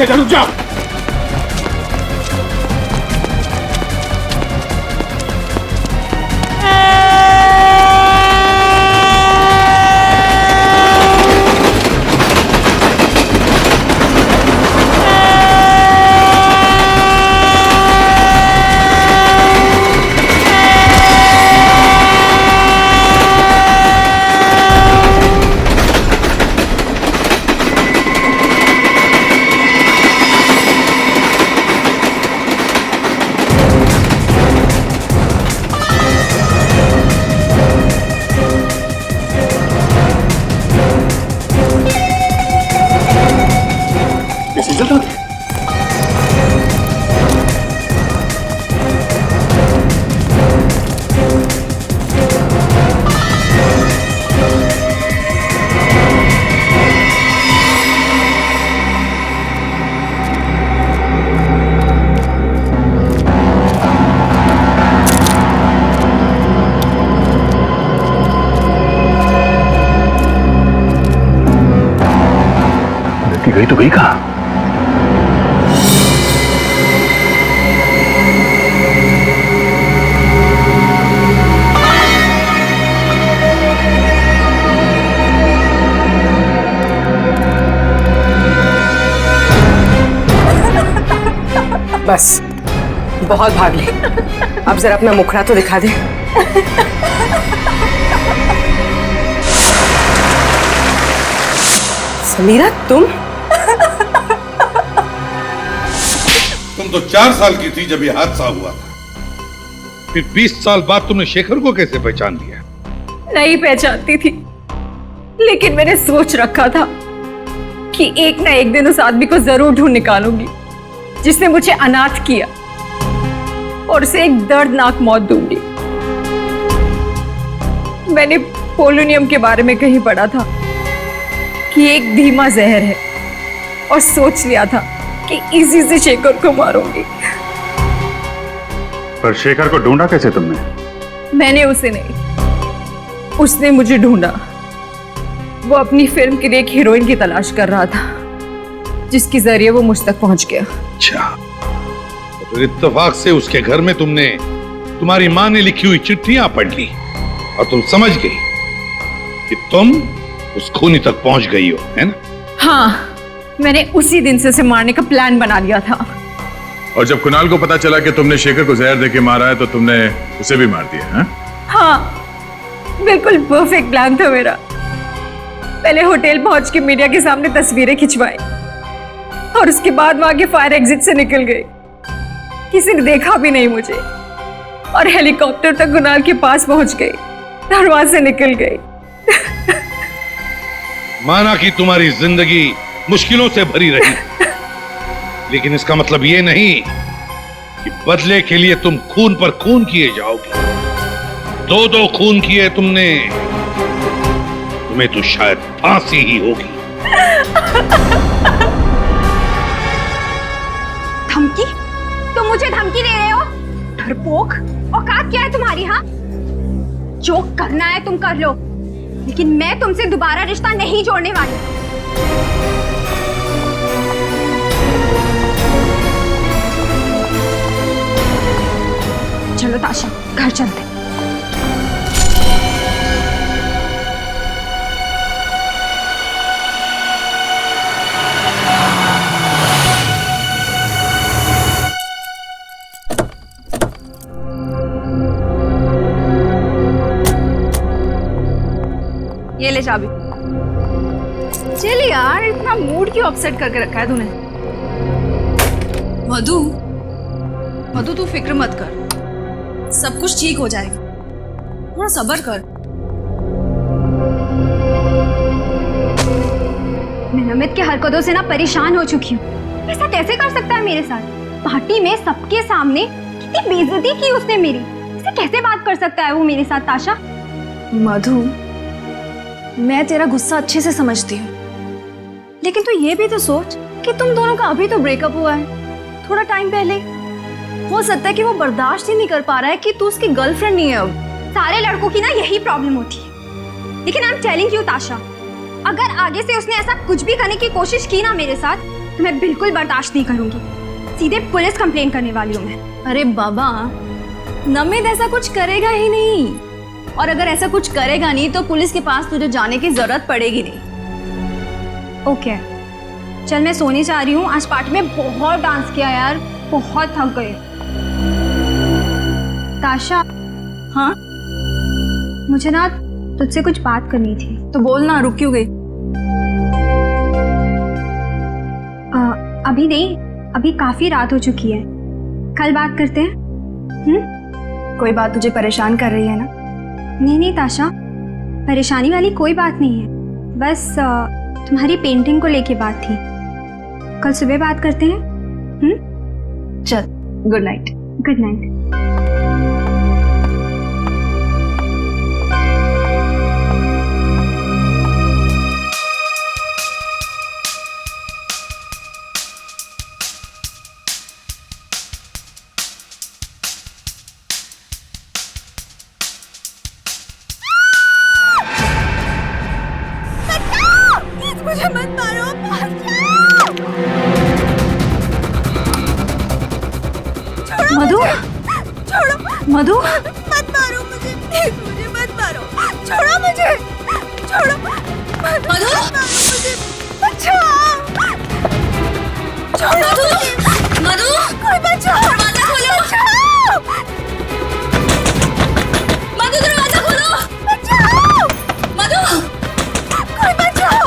रुक जाओ। गई तो गई कहाँ? बस बहुत भाग ले, अब जरा अपना मुखड़ा तो दिखा दे। समीरा तुम तो 4 साल की थी जब ये हादसा हुआ था। फिर 20 साल बाद तुमने शेखर को कैसे पहचान लिया? नहीं पहचानती थी, लेकिन मैंने सोच रखा था कि एक ना एक दिन उस आदमी को जरूर ढूंढ निकालूंगी जिसने मुझे अनाथ किया और उसे एक दर्दनाक मौत दूंगी। मैंने पोलोनियम के बारे में कहीं पढ़ा था कि एक धीमा जहर है और सोच लिया था कि इसी से शेखर को मारूंगी। पर शेखर को ढूंढा कैसे तुमने? मैंने उसे नहीं, उसने मुझे ढूंढा। वो अपनी फिल्म के लिए एक हीरोइन की तलाश कर रहा था जिसके जरिए वो मुझ तक पहुंच गया। अच्छा, तो इत्तेफाक से उसके घर में तुमने तुम्हारी माँ ने लिखी हुई चिट्ठियां पढ़ ली और तुम समझ गई कि तुम उस खूनी तक पहुंच गई हो, है ना? हाँ, मैंने उसी दिन से उसे मारने का प्लान बना लिया था। और जब कुणाल को पता चला कि तुमने शेखर को जहर देके मारा है तो तुमने उसे भी मार दिया, हैं? हाँ, बिल्कुल परफेक्ट प्लान था मेरा। पहले होटल पहुंच के मीडिया के सामने तस्वीरें खिंचवाई और उसके बाद वहां के फायर एग्जिट से निकल गई। किसी ने देखा भी नहीं मुझे और हेलीकॉप्टर तक कुणाल के पास पहुंच गई, दरवाजे से निकल गई। माना कि तुम्हारी जिंदगी मुश्किलों से भरी रही, लेकिन इसका मतलब ये नहीं कि बदले के लिए तुम खून पर खून किए जाओगे। 2 खून किए तुमने, तुम्हें तो शायद फांसी ही होगी। धमकी? तुम मुझे धमकी दे रहे हो? डरपोक, औकात क्या है तुम्हारी? हाँ, जो करना है तुम कर लो, लेकिन मैं तुमसे दोबारा रिश्ता नहीं जोड़ने वाली। चलो ताशा, घर चलते। ये ले चाबी। चल यार, इतना मूड क्यों अपसेट करके रखा है तूने? मधु, मधु तू फिक्र मत कर, सब कुछ ठीक हो जाएगा, थोड़ा सब्र कर। मैं नमित के हरकतों से ना परेशान हो चुकी हूँ। ऐसा कैसे कर सकता है मेरे साथ? पार्टी में सबके सामने कितनी बेइज्जती की उसने मेरी। ऐसे कैसे बात कर सकता है वो मेरे साथ? ताशा, मधु, मैं तेरा गुस्सा अच्छे से समझती हूँ, लेकिन तू ये भी तो सोच कि तुम दोनों का अभी तो ब्रेकअप हुआ है, थोड़ा टाइम पहले। हो सकता है कि वो बर्दाश्त ही नहीं कर पा रहा है कि तू उसकी गर्लफ्रेंड नहीं है अब। सारे लड़कों की ना यही प्रॉब्लम होती है, लेकिन आई एम टेलिंग यू ताशा, अगर आगे से उसने ऐसा कुछ भी करने की कोशिश की ना मेरे साथ, तो मैं बिल्कुल बर्दाश्त नहीं करूंगी। सीधे पुलिस कंप्लेन करने वाली हूँ मैं। अरे बाबा, नमित ऐसा कुछ करेगा ही नहीं, और अगर ऐसा कुछ करेगा नहीं तो पुलिस के पास तुझे जाने की जरूरत पड़ेगी नहीं। ओके, चल मैं सोने जा रही हूँ। आज पार्टी में बहुत डांस किया यार, बहुत थक गए। ताशा, हाँ, मुझे ना तुझसे कुछ बात करनी थी। तो बोल ना, रुक क्यों गई? अभी नहीं, अभी काफी रात हो चुकी है, कल बात करते हैं। कोई बात तुझे परेशान कर रही है ना? नहीं नहीं ताशा, परेशानी वाली कोई बात नहीं है, बस तुम्हारी पेंटिंग को लेके बात थी। कल सुबह बात करते हैं। चल, गुड नाइट। Good night. मुझे मत मारो, मधु, छोड़ो मधु, मत मारो मुझे, प्लीज मुझे मत मारो, छोड़ो मुझे, छोड़ो मधु, मुझे बचाओ, छोड़ो मधु, कोई बचाओ, दरवाजा खोलो, बचाओ मधु, दरवाजा खोलो, बचाओ मधु, कोई बचाओ।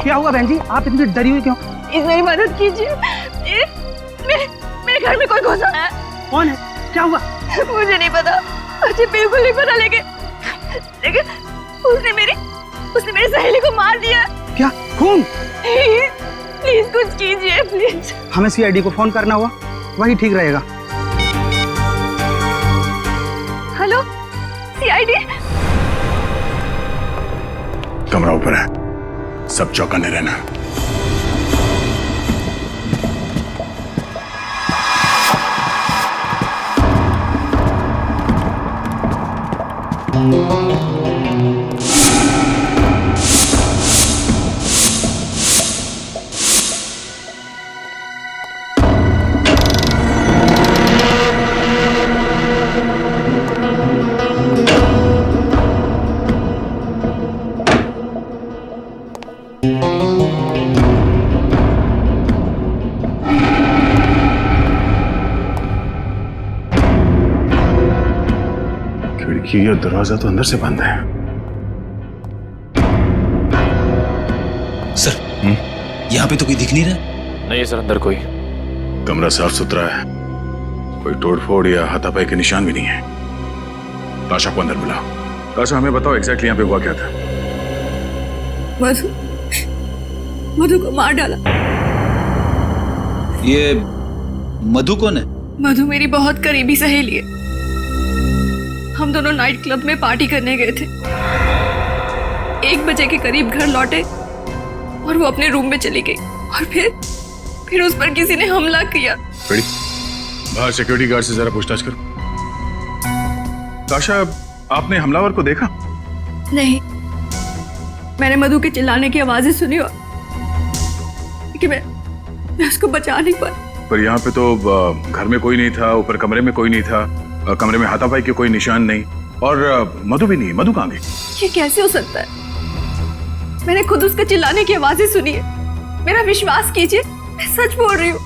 क्या हुआ बहन जी, आप इतनी डरी हुई क्यों? प्लीज मेरी मदद कीजिए, मेरे घर में कोई घुसा है। कौन है? क्या हुआ? मुझे नहीं पता, मुझे बिल्कुल नहीं पता, लेकिन उसने मेरी सहेली को मार दिया। क्या? खून? प्लीज कुछ कीजिए प्लीज। हमें सीआईडी को फोन करना हुआ, वही ठीक रहेगा। Hello CID. कमरा ऊपर है, सब चौकन्ने रहना। खिड़की और दरवाजा तो अंदर से बंद है। सर, यहाँ पे तो कोई दिख नहीं रहा। नहीं सर, अंदर कोई। कमरा साफ सुथरा है, कोई तोड़फोड़ या हाथापाई के निशान भी नहीं है। ताशा को अंदर बुलाओ। ताशा, हमें बताओ एग्जैक्टली यहाँ पे हुआ क्या था? मधु को मार डाला। ये मधु कौन है? मधु मेरी बहुत करीबी सहेली है। हम दोनों नाइट क्लब में पार्टी करने गए थे। 1 बजे के करीब घर लौटे और वो अपने रूम में चली गई और फिर उस पर किसी ने हमला किया। बाहर सिक्योरिटी गार्ड से जरा पूछताछ करो। ताशा, आपने हमलावर को देखा? नहीं, मैंने मधु के चिल्लाने की आवाजें सुनी और कि मैं उसको बचा नहीं पाई। पर यहाँ पे तो घर में कोई नहीं था, ऊपर कमरे में कोई नहीं था, कमरे में हाथापाई के कोई निशान नहीं, और मधु भी नहीं। मधु कहाँ गई? ये कैसे हो सकता है? मैंने खुद उसके चिल्लाने की आवाजें सुनी है। मेरा विश्वास कीजिए, मैं सच बोल रही हूँ।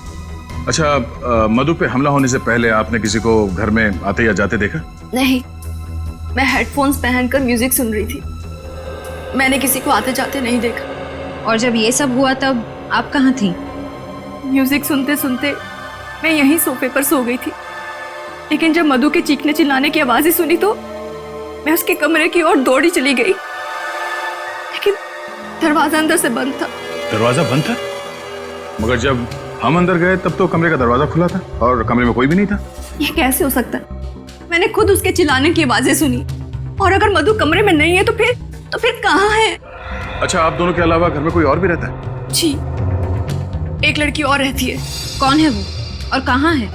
अच्छा, मधु पे हमला होने से पहले आपने किसी को घर में आते या जाते देखा? नहीं, मैं हेडफोन्स पहनकर म्यूजिक सुन रही थी। मैंने किसी को आते जाते नहीं देखा। और जब ये सब हुआ तब आप कहाँ थी? म्यूजिक सुनते सुनते मैं यहीं सोफे पर सो गई थी, लेकिन जब मधु के चीखने चिल्लाने की आवाजें सुनी तो मैं उसके कमरे की ओर दौड़ी चली गई, लेकिन दरवाजा अंदर से बंद था। दरवाजा बंद था? मगर जब हम अंदर गए तब तो कमरे का दरवाजा खुला था और कमरे में कोई भी नहीं था। ये कैसे हो सकता है? मैंने खुद उसके चिल्लाने की आवाजें सुनी, और अगर मधु कमरे में नहीं है तो फिर कहाँ है? अच्छा, आप दोनों के अलावा घर में कोई और भी रहता है? जी, एक लड़की और रहती है। कौन है वो और कहाँ है?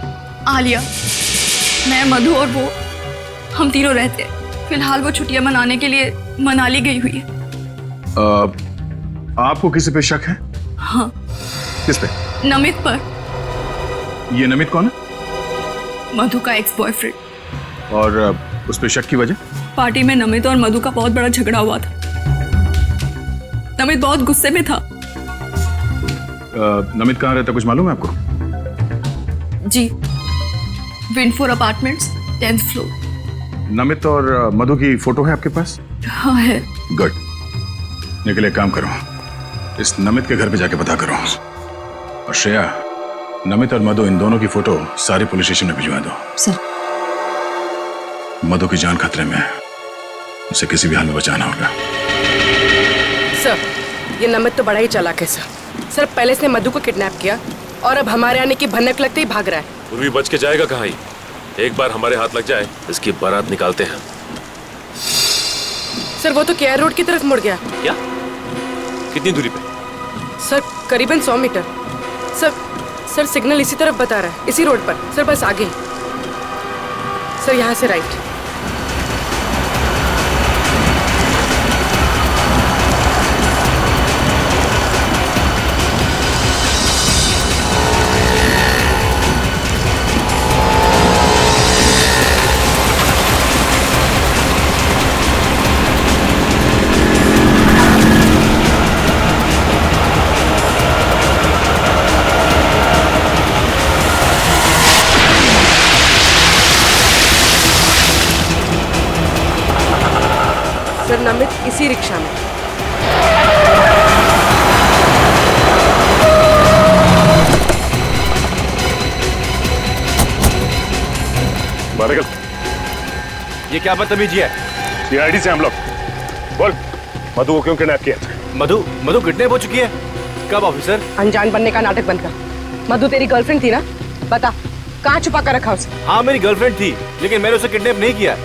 आलिया। मैं, मधु और वो, हम तीनों रहते हैं। फिलहाल वो छुट्टियां मनाने के लिए मनाली गई हुई है। आपको किसी पे शक है? हाँ। किस पे? नमित पर। ये नमित कौन है? मधु का एक्स बॉयफ्रेंड। और उस पे शक की वजह? पार्टी में नमित और मधु का बहुत बड़ा झगड़ा हुआ था। नमित बहुत गुस्से में था। नमित कहाँ रहता, कुछ मालूम है आपको? जी, विंडफोर अपार्टमेंट्स, 10th फ्लोर। नमित और मधु की फोटो है आपके पास? हाँ है। गुड। निकले, एक काम करो, इस नमित के घर पे जाके पता करो, और श्रेया, नमित और मधु इन दोनों की फोटो सारे पुलिस स्टेशन में भिजवा दो। सर। मधु की जान खतरे में है, उसे किसी भी हाल में बचाना होगा। सर, ये नमित तो बड़ा ही चालाक है सर। पहले इसने मधु को किडनैप किया और अब हमारे आने की भनक लगते ही भाग रहा है। पूर्वी बच के जाएगा कहाँ ही? एक बार हमारे हाथ लग जाए, इसकी बारात निकालते हैं। सर, वो तो केआर रोड की तरफ मुड़ गया। क्या? कितनी दूरी पे? सर, करीबन 100 मीटर। सर सिग्नल इसी तरफ बता रहा है, इसी रोड पर। सर, बस आगे ही। सर, यहाँ से राइट। सर, नमित इसी रिक्शा में। बारगल, ये क्या बदतमीजी है? सीआईडी से हम लोग। बोल, मधु को क्यों किडनैप किया? मधु किडनैप हो चुकी है? कब ऑफिसर? अनजान बनने का नाटक बंद कर। मधु तेरी गर्लफ्रेंड थी ना? बता, कहाँ छुपा कर रखा उसे? हाँ, मेरी गर्लफ्रेंड थी, लेकिन मैंने उसे किडनैप नहीं किया।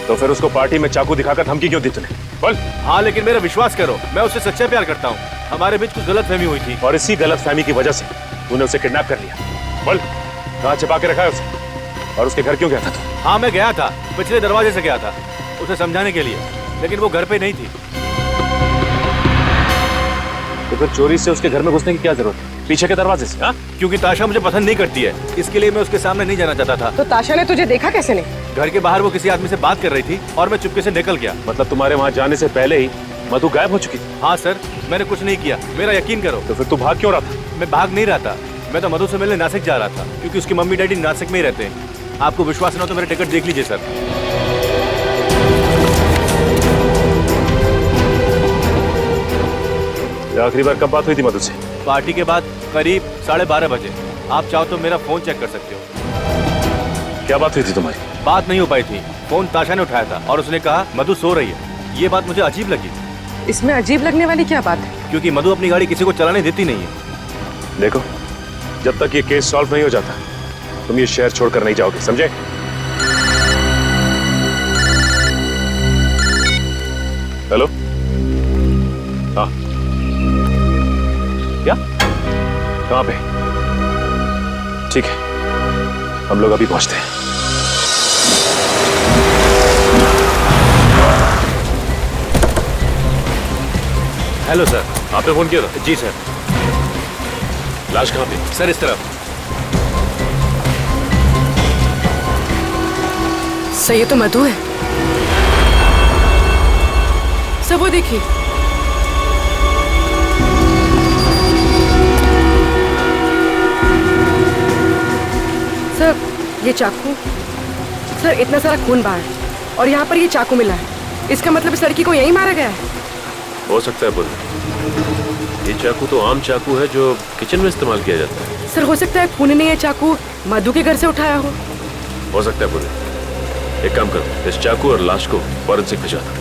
तो फिर उसको पार्टी में चाकू दिखाकर धमकी क्यों दी तूने? बोल। हाँ, लेकिन मेरा विश्वास करो, मैं उससे सच्चा प्यार करता हूँ। हमारे बीच कुछ गलतफहमी हुई थी, और इसी गलतफहमी की वजह से तूने उसे किडनैप कर लिया। बोल, कहाँ छिपा के रखा है उसे? और उसके घर क्यों गया था तू? हाँ, मैं गया था, पिछले दरवाजे से गया था उसे समझाने के लिए, लेकिन वो घर पे नहीं थी। तो फिर चोरी से उसके घर में घुसने की क्या जरूरत है? पीछे के दरवाजे से? हाँ, क्योंकि ताशा मुझे पसंद नहीं करती है, इसके लिए मैं उसके सामने नहीं जाना चाहता था। तो ताशा ने तुझे देखा कैसे नहीं? घर के बाहर वो किसी आदमी से बात कर रही थी और मैं चुपके से निकल गया। मतलब तुम्हारे वहाँ जाने से पहले ही मधु गायब हो चुकी थी? हाँ सर, मैंने कुछ नहीं किया, मेरा यकीन करो। तो फिर तू भाग क्यों रहा था? मैं भाग नहीं रहा था, मैं तो मधु से मिलने नासिक जा रहा था, क्योंकि उसकी मम्मी डैडी नासिक में ही रहते हैं। आपको विश्वास न हो तो मेरा टिकट देख लीजिए सर। आखिरी बार कब बात हुई थी मधु से? पार्टी के बाद करीब 12:30 बजे। आप चाहो तो मेरा फोन चेक कर सकते हो। क्या बात हुई थी तुम्हारी? बात नहीं हो पाई थी। फोन ताशा ने उठाया था और उसने कहा मधु सो रही है। ये बात मुझे अजीब लगी। इसमें अजीब लगने वाली क्या बात है? क्योंकि मधु अपनी गाड़ी किसी को चलाने देती नहीं है। देखो, जब तक ये केस सॉल्व नहीं हो जाता तुम ये शहर छोड़कर नहीं जाओगे, समझे? हेलो? हाँ, क्या? कहाँ पे? ठीक है, हम लोग अभी पहुंचते हैं। Hello sir. आपने फोन किया था? जी सर। लाश कहाँ पे? सर इस तरफ। सर ये तो मधु है। सर वो देखिए। सर ये चाकू। सर इतना सारा खून बाहर और यहाँ पर ये चाकू मिला है। इसका मतलब इस लड़की को यहीं मारा गया है। हो सकता है बुल्ले। ये चाकू तो आम चाकू है जो किचन में इस्तेमाल किया जाता है। सर हो सकता है खून ने ये चाकू मधु के घर से उठाया हो सकता है बुल्ले। एक काम कर, इस चाकू और लाश को फॉरेंसिक भिजवा दो।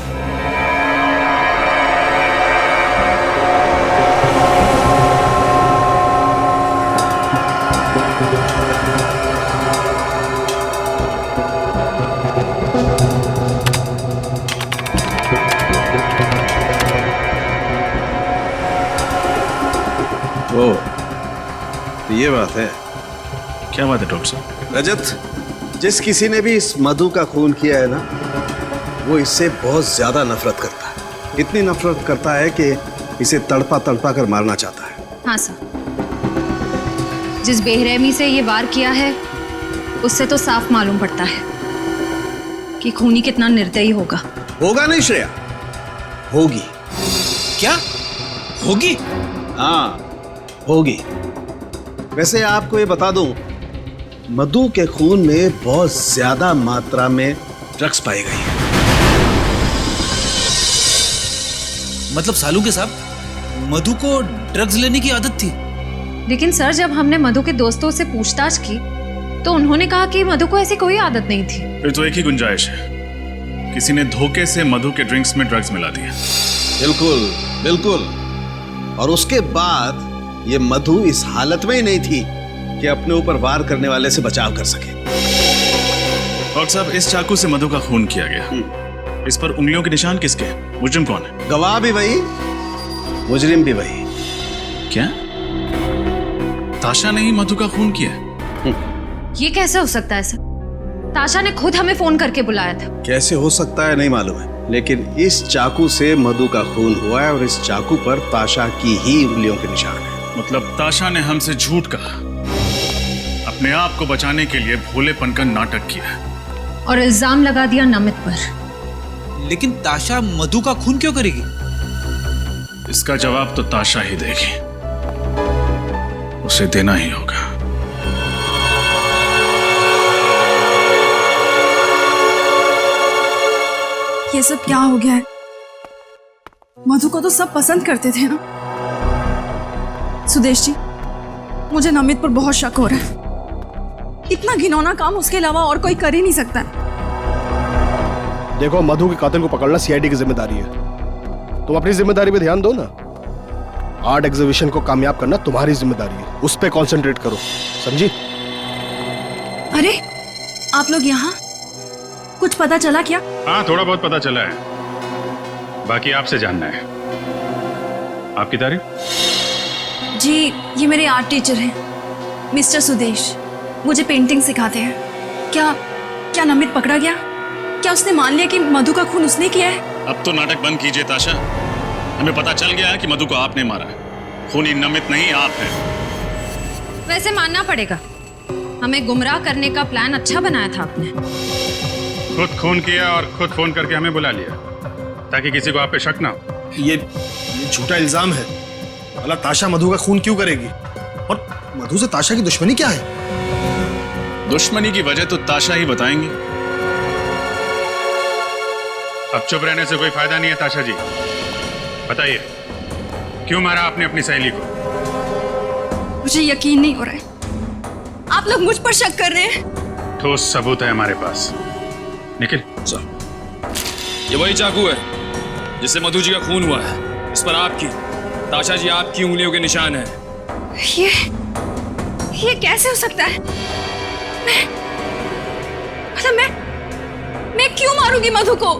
ओ, तो ये बात है। क्या बात है डॉक्टर साहब? रजत, जिस किसी ने भी इस मधु का खून किया है ना, वो इससे बहुत ज्यादा नफरत करता है। इतनी नफरत करता है कि इसे तड़पा तड़पा कर मारना चाहता है। हाँ सर, जिस बेरहमी से ये वार किया है उससे तो साफ मालूम पड़ता है कि खूनी कितना निर्दयी होगा। होगा नहीं श्रेया, होगी। क्या होगी? हाँ होगी। वैसे आपको ये बता दूं, मधु के खून में बहुत ज्यादा मात्रा में ड्रग्स पाई गई है। मतलब सालू के साहब, मधु को ड्रग्स लेने की आदत थी? लेकिन सर जब हमने मधु के दोस्तों से पूछताछ की तो उन्होंने कहा कि मधु को ऐसी कोई आदत नहीं थी। फिर तो एक ही गुंजाइश है, किसी ने धोखे से मधु के ड्रिंक्स में ड्रग्स मिला दिया। बिल्कुल बिल्कुल। और उसके बाद ये मधु इस हालत में ही नहीं थी कि अपने ऊपर वार करने वाले से बचाव कर सके। डॉक्टर साहब, इस चाकू से मधु का खून किया गया। इस पर उंगलियों के निशान किसके हैं? मुजरिम कौन है? गवाह भी वही, मुजरिम भी वही। क्या ताशा ने ही मधु का खून किया? ये कैसे हो सकता है सर? ताशा ने खुद हमें फोन करके बुलाया था। कैसे हो सकता है नहीं मालूम है, लेकिन इस चाकू से मधु का खून हुआ है और इस चाकू पर ताशा की ही उंगलियों के निशान है। मतलब ताशा ने हमसे झूठ कहा, अपने आप को बचाने के लिए भोलेपन का नाटक किया और इल्जाम लगा दिया नमित पर। लेकिन ताशा मधु का खून क्यों करेगी? इसका जवाब तो ताशा ही देगी, उसे देना ही होगा। ये सब क्या हो गया है? मधु को तो सब पसंद करते थे ना। सुदेश जी, मुझे नमित पर बहुत शक हो रहा है। इतना घिनौना काम उसके अलावा और कोई कर ही नहीं सकता। देखो, मधु के कातिल को पकड़ना सीआईडी की जिम्मेदारी है। तुम अपनी जिम्मेदारी पे ध्यान दो ना। आर्ट एग्जीबिशन को कामयाब करना तुम्हारी जिम्मेदारी है, उस पे कंसंट्रेट करो, समझी? अरे आप लोग यहाँ, कुछ पता चला क्या? हाँ, थोड़ा बहुत पता चला है, बाकी आपसे जानना है। आपकी तारीफ? जी, ये मेरे आर्ट टीचर हैं, मिस्टर सुदेश। मुझे पेंटिंग सिखाते हैं। क्या नमित पकड़ा गया? क्या उसने मान लिया कि मधु का खून उसने किया है? अब तो नाटक बंद कीजिए ताशा। हमें पता चल गया है कि मधु को आपने मारा है। खूनी नमित नहीं, आप हैं। वैसे मानना पड़ेगा, हमें गुमराह करने का प्लान अच्छा बनाया था आपने। खुद खून किया और खुद फोन करके हमें बुला लिया ताकि किसी को आप पे शक ना हो। ये झूठा इल्जाम है। भला ताशा मधु का खून क्यों करेगी? और मधु से ताशा की दुश्मनी क्या है? दुश्मनी की वजह तो ताशा ही बताएंगे। अब चुप रहने से कोई फायदा नहीं है ताशा जी। बताइए, क्यों मारा आपने अपनी सहेली को? मुझे यकीन नहीं हो रहा है, आप लोग मुझ पर शक कर रहे हैं। ठोस सबूत है हमारे पास। निखिल सर, ये वही चाकू है जिससे मधु जी का खून हुआ है। इस पर आपकी, ताशा जी आपकी उंगलियों के निशान है। ये कैसे हो सकता है? मैं क्यों मारूंगी मधु को?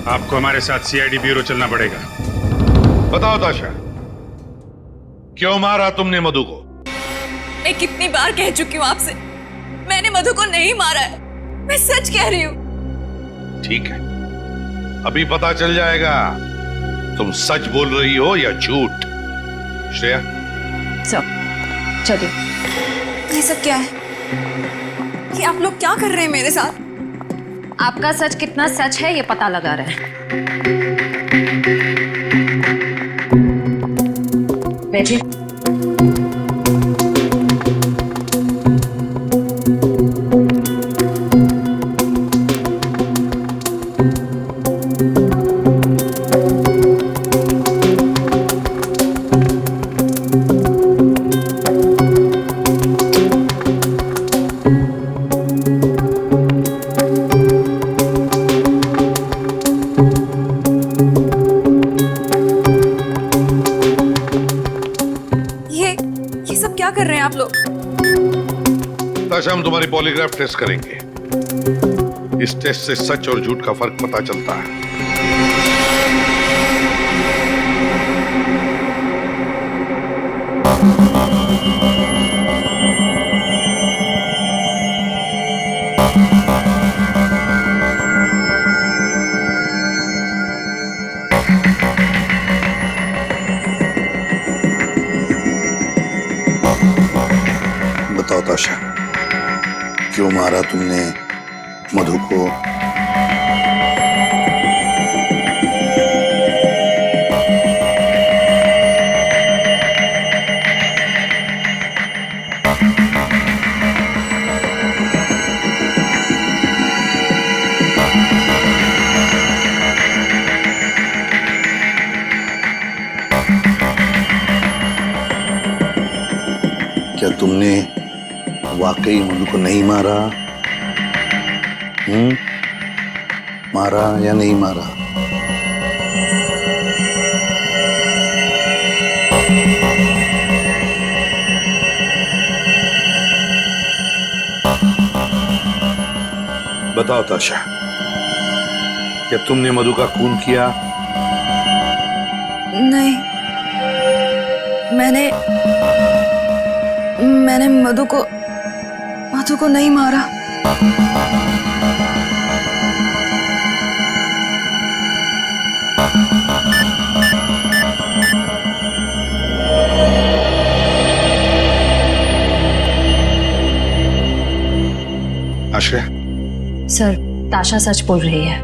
आपको हमारे साथ सीआईडी ब्यूरो चलना पड़ेगा। बताओ ताशा, क्यों मारा तुमने मधु को? मैं कितनी बार कह चुकी हूँ आपसे, मैंने मधु को नहीं मारा है। मैं सच कह रही हूँ। ठीक है, अभी पता चल जाएगा तुम सच बोल रही हो या झूठ। श्रेया, चलिए। ये सब क्या है? ये आप लोग क्या कर रहे हैं मेरे साथ? आपका सच कितना सच है ये पता लगा रहे हैं। बैठिए। कर रहे हैं आप लोग? ताशा, हम तुम्हारी पॉलीग्राफ टेस्ट करेंगे। इस टेस्ट से सच और झूठ का फर्क पता चलता है। बताओ ताशा, क्यों मारा तुमने मधु को? क्या तुमने वाकई मधु को नहीं मारा? मारा या नहीं मारा? बताओ ताशा, क्या तुमने मधु का खून किया? नहीं, मैंने मधु को नहीं मारा। आश्रय, सर, ताशा सच बोल रही है।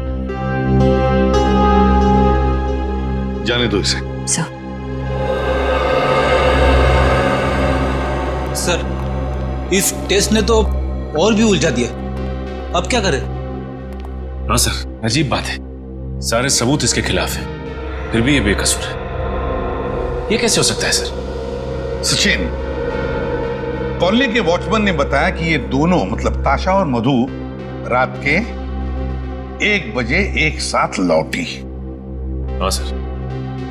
जाने दो इसे। सर, इस टेस्ट ने तो और भी उलझा दिया। अब क्या करें? हाँ सर, अजीब बात है, सारे सबूत इसके खिलाफ है, फिर भी ये बेकसूर है। ये कैसे हो सकता है सर? सचिन, कॉलोनी के वॉचमैन ने बताया कि ये दोनों मतलब ताशा और मधु रात के 1 बजे एक साथ लौटी। हाँ सर,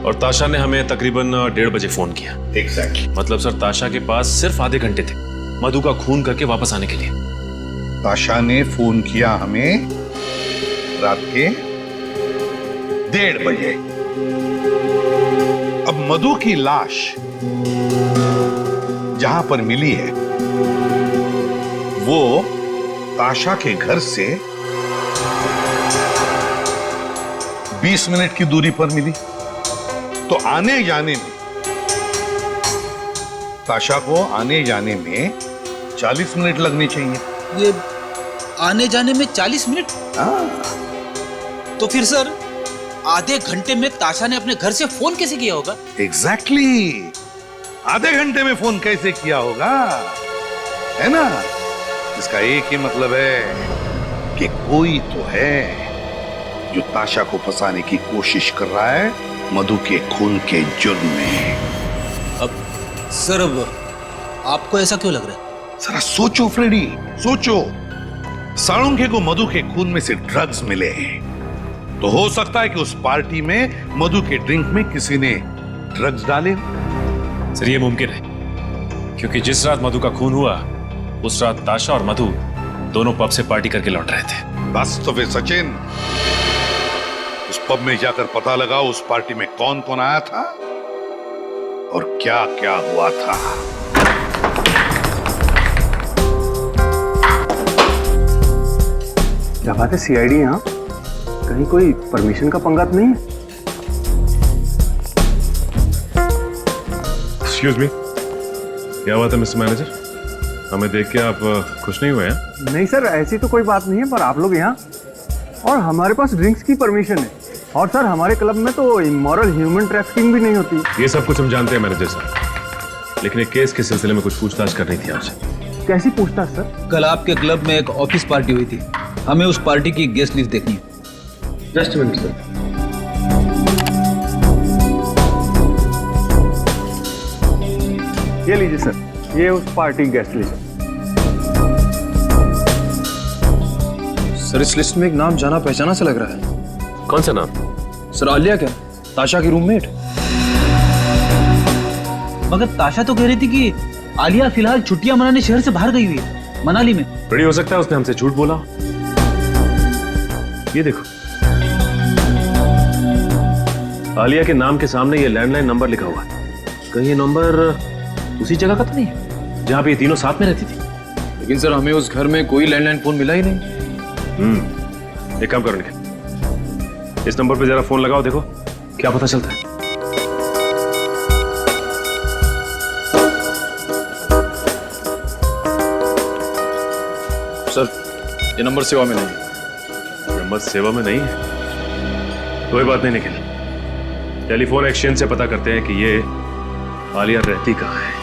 और ताशा ने हमें तकरीबन 1:30 बजे फोन किया। एग्जैक्टली। मतलब सर, ताशा के पास सिर्फ आधे घंटे थे मधु का खून करके वापस आने के लिए। ताशा ने फोन किया हमें रात के 1:30 बजे। अब मधु की लाश जहां पर मिली है वो ताशा के घर से 20 मिनट की दूरी पर मिली। तो आने जाने में, ताशा को आने जाने में 40 मिनट लगने चाहिए। ये आने जाने में 40 मिनट? तो फिर सर, आधे घंटे में ताशा ने अपने घर से फोन कैसे किया होगा? एग्जैक्टली, आधे घंटे में फोन कैसे किया होगा, है ना? इसका एक ही मतलब है कि कोई तो है जो ताशा को फंसाने की कोशिश कर रहा है मधु के खून के जुर्म में। सर अब आपको ऐसा क्यों लग रहा है? जरा सोचो फ्रेडी, सोचो। साळुंखे को मधु के खून में से ड्रग्स मिले, तो हो सकता है कि उस पार्टी में मधु के ड्रिंक में किसी ने ड्रग्स डाले। सर ये मुमकिन है, क्योंकि जिस रात मधु का खून हुआ उस रात ताशा और मधु दोनों पब से पार्टी करके लौट रहे थे। बस तो फिर सचिन, उस पब में जाकर पता लगाओ उस पार्टी में कौन कौन आया था और क्या क्या हुआ था। क्या बात है, सीआईडी यहाँ? कहीं कोई परमिशन का पंगा तो नहीं है? एक्सक्यूज मी, क्या बात है मिस्टर मैनेजर? हमें देख के आप खुश नहीं हुए हैं? नहीं सर, ऐसी तो कोई बात नहीं है, पर आप लोग यहाँ और हमारे पास ड्रिंक्स की परमिशन है। और सर हमारे क्लब में तो इमोरल ह्यूमन ट्रैफिकिंग भी नहीं होती। ये सब कुछ हम जानते हैं मैनेजर साहब, लेकिन एक केस के सिलसिले में कुछ पूछताछ करनी थी आपसे। कैसी पूछताछ सर? कल आपके क्लब में एक ऑफिस पार्टी हुई थी, हमें उस पार्टी की गेस्ट लिस्ट देखनी है। Just minute sir. ये लीजिए सर, ये उस पार्टी गेस्ट लिस्ट। सर इस लिस्ट में एक नाम जाना पहचाना सा लग रहा है। कौन सा नाम? सर आलिया क्या, ताशा की रूममेट। मगर ताशा तो कह रही थी कि आलिया फिलहाल छुट्टियां मनाने शहर से बाहर गई हुई है, मनाली में। बड़ी हो सकता है उसने हमसे झूठ बोला। ये देखो, आलिया के नाम के सामने ये लैंडलाइन नंबर लिखा हुआ है। कहीं ये नंबर उसी जगह का तो नहीं है जहां पे ये तीनों साथ में रहती थी? लेकिन सर हमें उस घर में कोई लैंडलाइन फोन मिला ही नहीं। एक काम करो निखिल, इस नंबर पे जरा फोन लगाओ, देखो क्या पता चलता है। सर ये नंबर सेवा में नहीं है। नंबर सेवा में नहीं है? कोई बात नहीं निखिल, टेलीफोन एक्सचेंज से पता करते हैं कि ये आलिया रहती कहाँ है।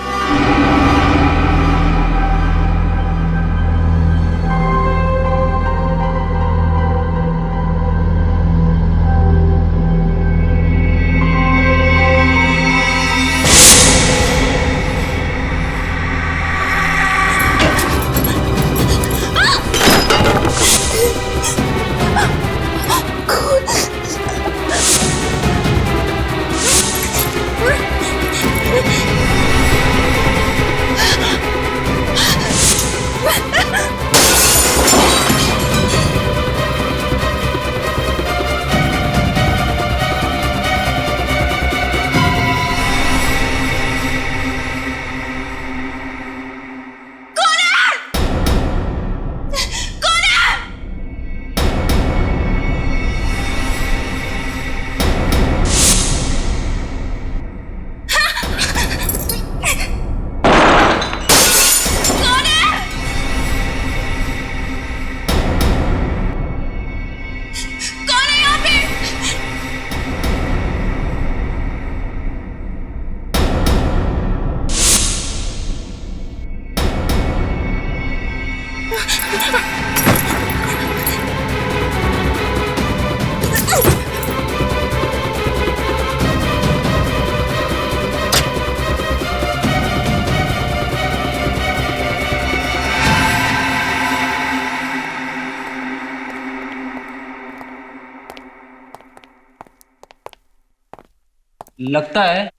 लगता है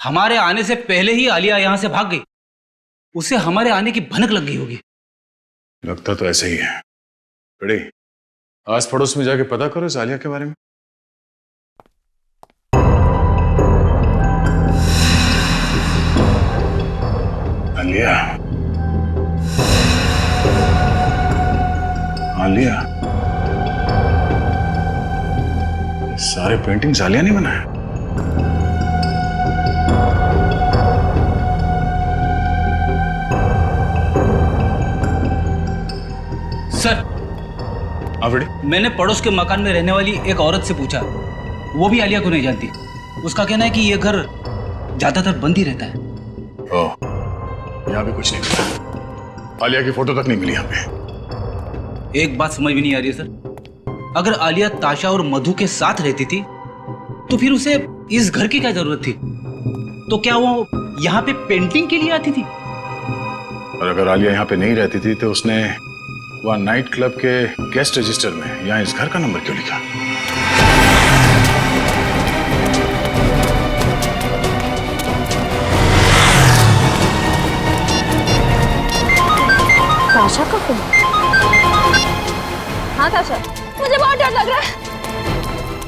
हमारे आने से पहले ही आलिया यहां से भाग गई, उसे हमारे आने की भनक लग गई होगी। लगता तो ऐसे ही है। बड़े आस पड़ोस में जाके पता करो इस आलिया के बारे में। आलिया, आलिया, सारे पेंटिंग्स आलिया नहीं बनाए? सर मैंने पड़ोस के मकान में रहने वाली एक औरत से पूछा, वो भी आलिया को नहीं जानती। उसका कहना है कि ये घर ज्यादातर बंद ही रहता है। ओह, यहाँ भी कुछ नहीं मिला। आलिया की फोटो तक नहीं मिली यहाँ पे। एक बात समझ में नहीं आ रही है सर, अगर आलिया ताशा और मधु के साथ रहती थी तो फिर उसे इस घर की क्या जरूरत थी? तो क्या वो यहाँ पे पेंटिंग के लिए आती थी? और अगर आलिया यहाँ पे नहीं रहती थी तो उसने वहाँ नाइट क्लब के गेस्ट रजिस्टर में यहाँ इस घर का नंबर क्यों लिखा? ताशा का फोन। हाँ ताशा, मुझे बहुत डर लग रहा है,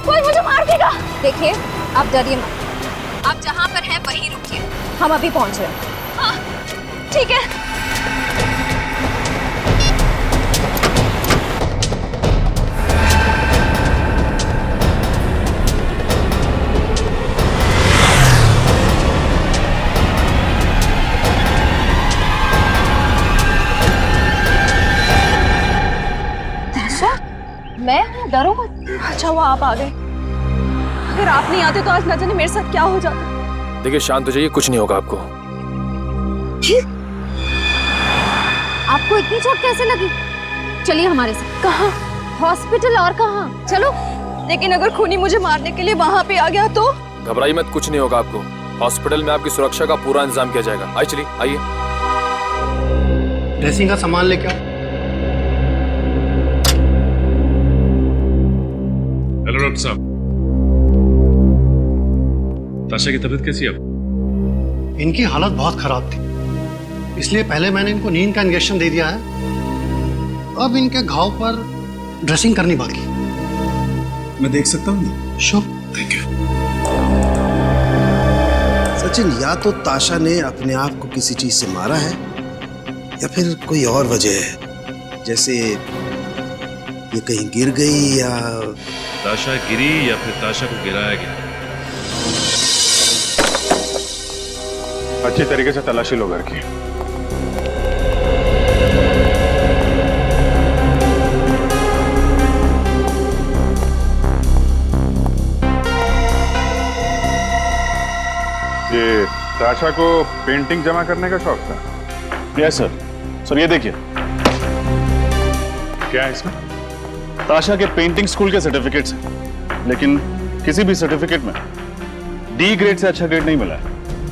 कोई मुझे मार देगा। देखिए आप डरिए मत, आप जहाँ पर हैं वहीं रुकिए, हम अभी पहुँच रहे हैं। हाँ ठीक है। मैं हूँ, डरो मत। अच्छा वो आप आ गए, अगर आप नहीं आते तो आज न जाने मेरे साथ क्या हो जाता। देखिए शांत हो जाइए, कुछ नहीं होगा आपको। आपको इतनी चोट कैसे लगी? चलिए हमारे साथ। कहाँ? हॉस्पिटल। और कहाँ? चलो। लेकिन अगर खूनी मुझे मारने के लिए वहाँ पे आ गया तो? घबराइए मत, कुछ नहीं होगा आपको। हॉस्पिटल में आपकी सुरक्षा का पूरा इंतजाम किया जाएगा। आइए चलिए, आइए। ड्रेसिंग का सामान लेके आओ। हेलो डॉक्टर साहब, ताशा की तबीयत कैसी है अब? इनकी हालत बहुत खराब थी, इसलिए पहले मैंने इनको नींद का इंजेक्शन दे दिया है। अब इनके घाव पर ड्रेसिंग करनी बाकी। मैं देख सकता हूँ? श्योर। Thank you. सचिन, या तो ताशा ने अपने आप को किसी चीज से मारा है या फिर कोई और वजह है, जैसे ये कहीं गिर गई या ताशा गिरी या फिर ताशा को गिराया गया। अच्छी तरीके से तलाशी लो घर की। ये ताशा को पेंटिंग जमा करने का शौक था? Yes sir. सर ये देखिए, क्या है इसमें? ताशा के पेंटिंग स्कूल के सर्टिफिकेट्स हैं, लेकिन किसी भी सर्टिफिकेट में डी ग्रेड से अच्छा ग्रेड नहीं मिला है।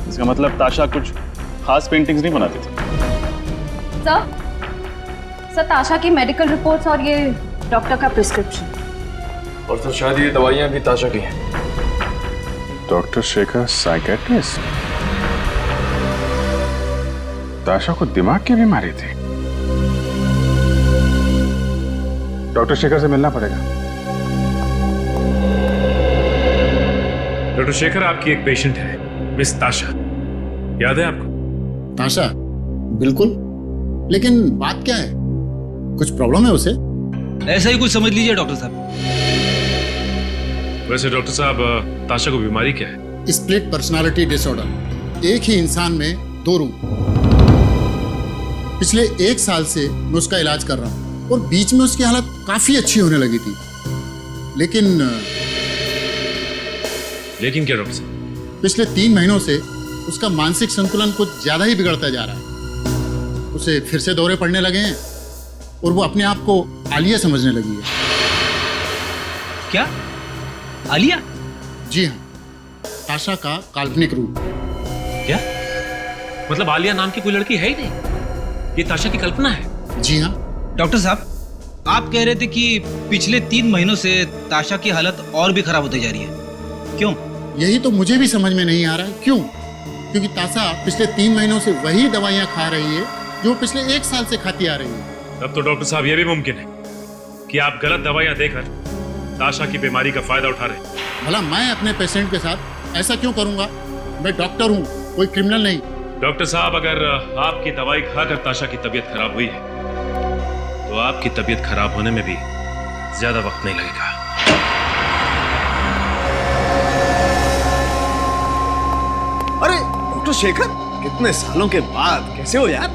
इसका मतलब ताशा कुछ खास पेंटिंग्स नहीं बनाती थी। सर ताशा की मेडिकल रिपोर्ट्स और ये डॉक्टर का प्रिस्क्रिप्शन। और तो शायद ये दवाइयाँ भी ताशा की हैं। Doctor Shekhar psychiatrist? ताशा को दिमाग की बीमारी थी। डॉक्टर शेखर से मिलना पड़ेगा। डॉक्टर शेखर, आपकी एक पेशेंट है, मिस ताशा, याद है आपको? ताशा? बिल्कुल, लेकिन बात क्या है? कुछ प्रॉब्लम है उसे? ऐसा ही कुछ समझ लीजिए डॉक्टर साहब। वैसे डॉक्टर साहब, ताशा को बीमारी क्या है? Split personality disorder. एक ही इंसान में दो रूप। पिछले 1 साल से मैं उसका इलाज कर रहा हूँ और बीच में उसकी हालत काफी अच्छी होने लगी थी, लेकिन क्या डॉक्टर साहब? पिछले 3 महीनों से उसका मानसिक संतुलन कुछ ज्यादा ही बिगड़ता जा रहा है। उसे फिर से दौरे पड़ने लगे हैं और वो अपने आप को आलिया समझने लगी है। क्या? आलिया? जी हाँ, ताशा का काल्पनिक रूप। क्या मतलब आलिया नाम की कोई लड़की है ही नहीं? ये ताशा की कल्पना है? जी हाँ। डॉक्टर साहब, आप कह रहे थे कि पिछले 3 महीनों से ताशा की हालत और भी खराब होती जा रही है, क्यों? यही तो मुझे भी समझ में नहीं आ रहा है, क्यों? क्योंकि ताशा पिछले 3 महीनों से वही दवाइयाँ खा रही है जो पिछले 1 साल से खाती आ रही है। तब तो डॉक्टर साहब ये भी मुमकिन है कि आप गलत दवाइयाँ देकर ताशा की बीमारी का फायदा उठा रहे हैं। भला मैं अपने पेशेंट के साथ ऐसा क्यों करूंगा? मैं डॉक्टर हूँ, कोई क्रिमिनल नहीं। डॉक्टर साहब, अगर आपकी दवाई खाकर ताशा की तबीयत खराब हुई है तो आपकी तबीयत खराब होने में भी ज्यादा वक्त नहीं लगेगा। अरे डॉक्टर शेखर, कितने सालों के बाद कैसे हो यार?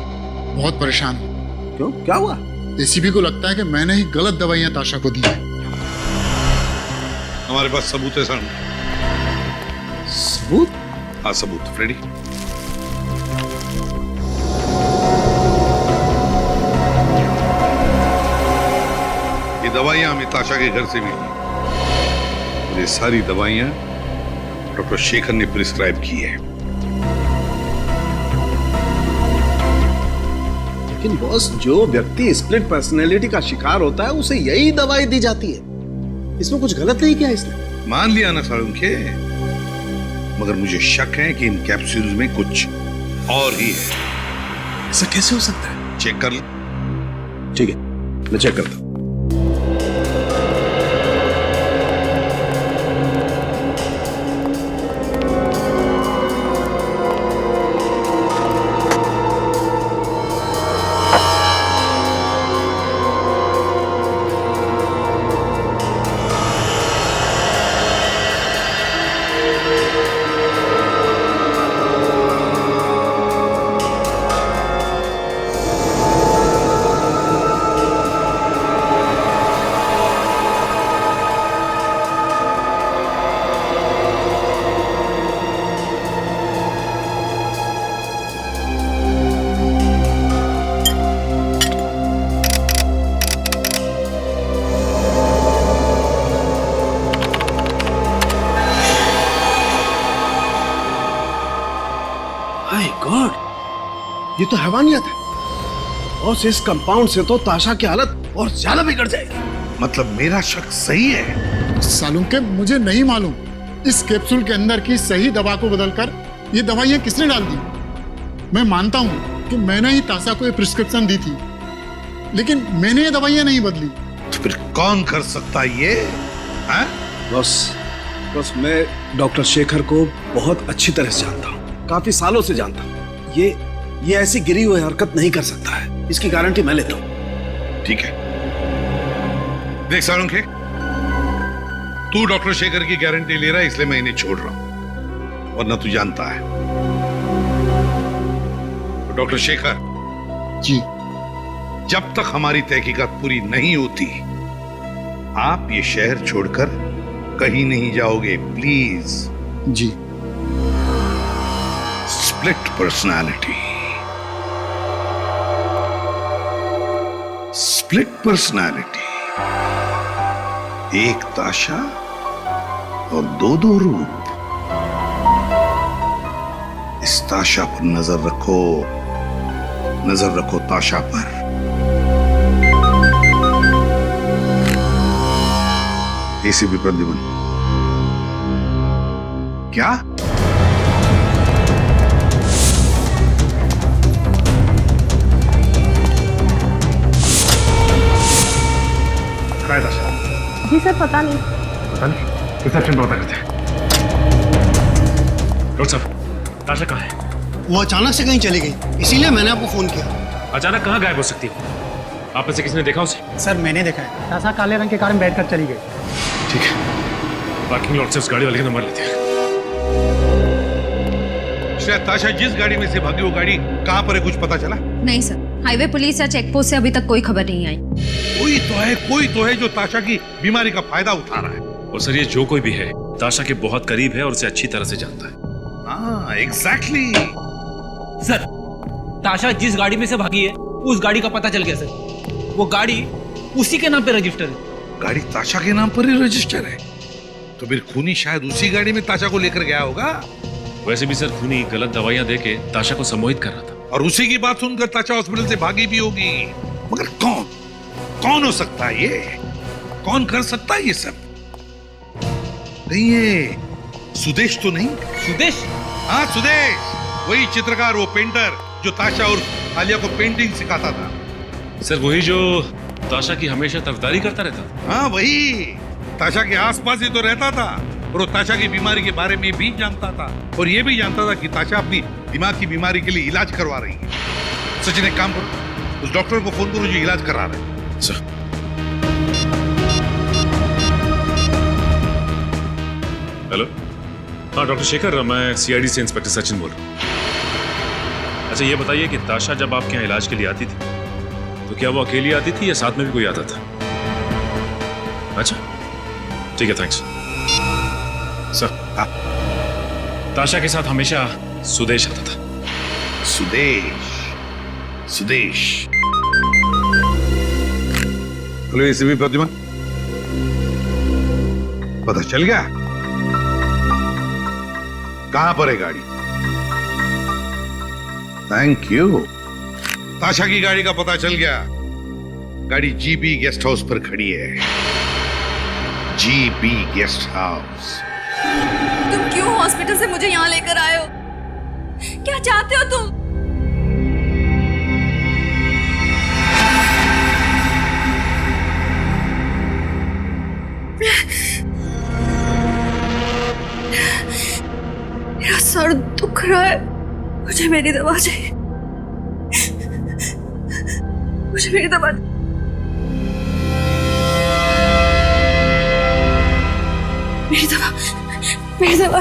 बहुत परेशान हूँ। क्यों, क्या हुआ? एसीपी को लगता है कि मैंने ही गलत दवाइयाँ ताशा को दी है। हमारे पास सबूत है सर। सबूत? हाँ सबूत, फ्रेडी। ये दवाइयां हमें ताशा के घर से मिली और ये सारी दवाइयां डॉक्टर शेखर ने प्रिस्क्राइब की है। लेकिन बॉस, जो व्यक्ति स्प्लिट पर्सनैलिटी का शिकार होता है उसे यही दवाई दी जाती है। इसमें कुछ गलत नहीं किया इसने। मान लिया ना सालुंखे, मगर मुझे शक है कि इन कैप्सूल्स में कुछ और ही है। ऐसा कैसे हो सकता है? चेक कर ले। ठीक है, मैं चेक करता हूं। गॉड, ये तो हैवानियत है। और इस कंपाउंड से तो ताशा की हालत और ज्यादा बिगड़ जाएगी। मतलब मेरा शक सही है? सालुंखे, मुझे नहीं मालूम इस कैप्सूल के अंदर की सही दवा को बदलकर ये दवाइयां किसने डाल दी। मैं मानता हूं कि मैंने ही ताशा को ये प्रिस्क्रिप्शन दी थी, लेकिन मैंने ये दवाइयां नहीं बदली। तो फिर कौन कर सकता ये? बस मैं डॉक्टर शेखर को बहुत अच्छी तरह से जानता हूँ, काफी सालों से जानता हूँ। ये ऐसी गिरी हुई हरकत नहीं कर सकता है, इसकी गारंटी मैं लेता हूँ। ठीक है, देख सालुंखे, तू डॉक्टर शेखर की गारंटी ले रहा है, इसलिए मैं इन्हें छोड़ रहा हूं, वरना तू जानता है तो डॉक्टर शेखर जी, जब तक हमारी तहकीकात पूरी नहीं होती आप ये शहर छोड़कर कहीं नहीं जाओगे, प्लीज। जी। स्प्लिट पर्सनालिटी, स्प्लिट पर्सनालिटी, एक ताशा और दो रूप। इस ताशा पर नजर रखो ताशा पर। एसीपी प्रद्युमन, क्या जी सर, पता नहीं। रिसेप्शन पे पता करते हैं। डॉक्टर साहब, ताशा कहाँ है? वो अचानक से कहीं चली गई, इसीलिए मैंने आपको फोन किया। अचानक कहाँ गायब हो सकती है? आप में से किसी ने देखा उसे? सर, मैंने देखा है। ताशा काले रंग के कार में बैठकर चली गई। ठीक है, पार्किंग लॉट से उस गाड़ी वाले का नंबर लेते हैं। शायद ताशा जिस गाड़ी में से भागी वो गाड़ी कहाँ पर है, कुछ पता चला? नहीं सर, हाईवे पुलिस या चेक पोस्ट से अभी तक कोई खबर नहीं आई। कोई तो है जो ताशा की बीमारी का फायदा उठा रहा है। और सर, ये जो कोई भी है ताशा के बहुत करीब है और उसे अच्छी तरह से जानता है। हाँ, एग्जैक्टली। सर, ताशा जिस गाड़ी में से भागी है उस गाड़ी का पता चल गया सर। वो गाड़ी उसी के नाम पे रजिस्टर है। गाड़ी ताशा के नाम पर ही रजिस्टर है? तो फिर खूनी शायद उसी गाड़ी में ताशा को लेकर गया होगा। वैसे भी सर, खूनी गलत दवाइयां देके ताशा को सम्मोहित कर रहा था और उसी की बात सुनकर ताशा हॉस्पिटल से भागी भी होगी। मगर कौन हो सकता है ये? कौन कर सकता है ये सब? नहीं, ये सुदेश तो नहीं? सुदेश? हाँ, सुदेश, वही चित्रकार, वो पेंटर जो ताशा और आलिया को पेंटिंग सिखाता था। सर, वही जो ताशा की हमेशा तरफदारी करता रहता। हाँ, वही ताशा के आसपास ही तो रहता था और वो ताशा की बीमारी के बारे में भी जानता था और ये भी जानता था कि ताशा अपनी दिमाग की बीमारी के लिए इलाज करवा रही है। सचिन, एक काम करो, उस डॉक्टर को फोन करो जो इलाज करा रहा है। Sir, hello. हाँ डॉक्टर शेखर, मैं सीआईडी से इंस्पेक्टर सचिन बोल रहा हूँ। अच्छा, ये बताइए कि ताशा जब आपके यहाँ इलाज के लिए आती थी तो क्या वो अकेली आती थी या साथ में भी कोई आता था? अच्छा, ठीक है, थैंक्स सर। हाँ, ताशा के साथ हमेशा सुदेश आता था। सुदेश। Hello ACP Pradyuman. पता चल गया कहां पर है गाड़ी? Thank you. ताशा की गाड़ी का पता चल गया। गाड़ी जीबी गेस्ट हाउस पर खड़ी है। GB guest house. तुम क्यों हॉस्पिटल से मुझे यहाँ लेकर आए हो? क्या चाहते हो तुम? मेरा सर दुख रहा है, मुझे मेरी दवा चाहिए। मुझे मेरी दवा। मेरी दवा, मेरी दवा।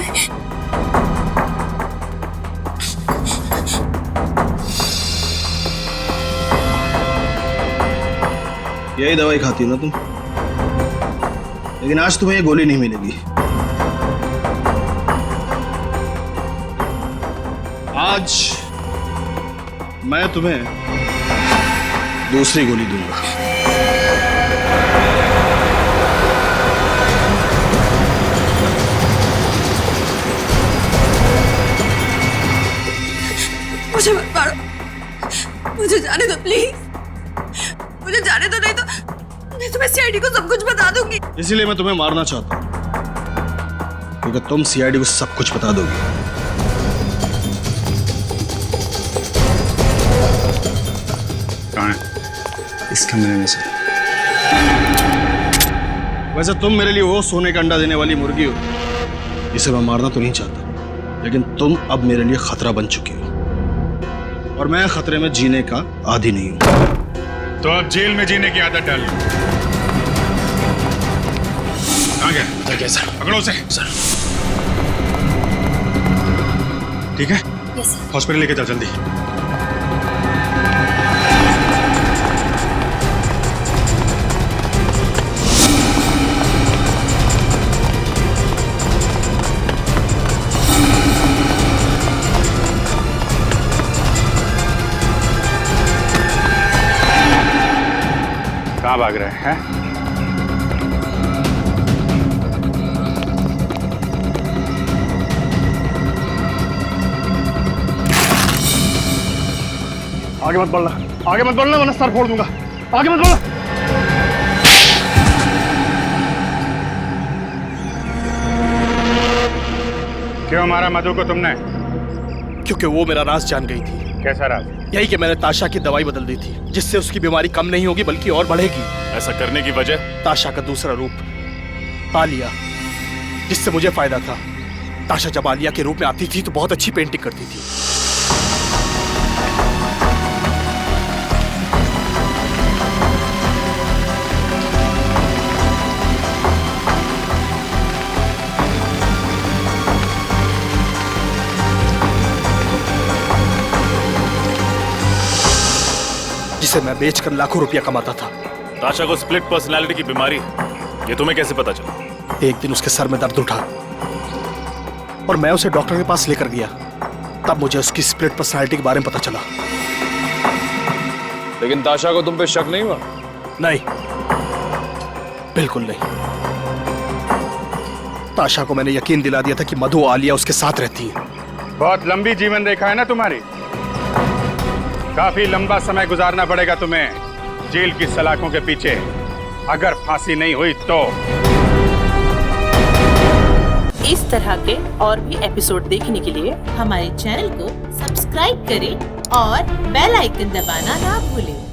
यही दवाई खाती हो ना तुम? लेकिन आज तुम्हें ये गोली नहीं मिलेगी। आज मैं तुम्हें दूसरी गोली दूंगा। मुझे मत मारो, मुझे जाने दो प्लीज। मुझे जाने दो, नहीं तो मैं तुम्हें सीआईडी को सब कुछ बता दूंगी। इसीलिए मैं तुम्हें मारना चाहता हूं, क्योंकि तुम सीआईडी को सब कुछ बता दोगी। कहाँ है? इस कमरे में से। वैसे तुम मेरे लिए वो सोने का अंडा देने वाली मुर्गी हो जिसे मैं मारना तो नहीं चाहता, लेकिन तुम अब मेरे लिए खतरा बन चुकी हो और मैं खतरे में जीने का आदी नहीं हूं। तो अब जेल में जीने की आदत डाल लो। कहाँ गया? क्या सर? पकड़ो उसे। सर ठीक है, यस सर। हॉस्पिटल लेके जाओ जल्दी। कहाँ भाग रहे हैं? आगे मत बढ़ना, आगे मत बढ़ना वरना सर फोड़ दूंगा। आगे मत बढ़ना। क्यों मारा मधु को तुमने? क्योंकि वो मेरा राज जान गई थी। कैसा राज? यही कि मैंने ताशा की दवाई बदल दी थी, जिससे उसकी बीमारी कम नहीं होगी बल्कि और बढ़ेगी। ऐसा करने की वजह? ताशा का दूसरा रूप आलिया, जिससे मुझे फायदा था। ताशा जब आलिया के रूप में आती थी तो बहुत अच्छी पेंटिंग करती थी। जिसे मैं बेचकर लाखों रुपया कमाता था। ताशा को स्प्लिट पर्सनालिटी की बीमारी है, ये तुम्हें कैसे पता चला? एक दिन उसके सर में दर्द उठा और मैं उसे डॉक्टर के पास लेकर गया। तब मुझे उसकी स्प्लिट पर्सनालिटी के बारे में पता चला। लेकिन ताशा को तुम पे शक नहीं हुआ? नहीं, बिल्कुल नहीं। ताशा को मैंने यकीन दिला दिया था कि मधु आलिया उसके साथ रहती है। बहुत लंबी जीवन रेखा है ना तुम्हारी। काफी लंबा समय गुजारना पड़ेगा तुम्हें जेल की सलाखों के पीछे, अगर फांसी नहीं हुई तो। इस तरह के और भी एपिसोड देखने के लिए हमारे चैनल को सब्सक्राइब करें और बेल आइकन दबाना ना भूलें।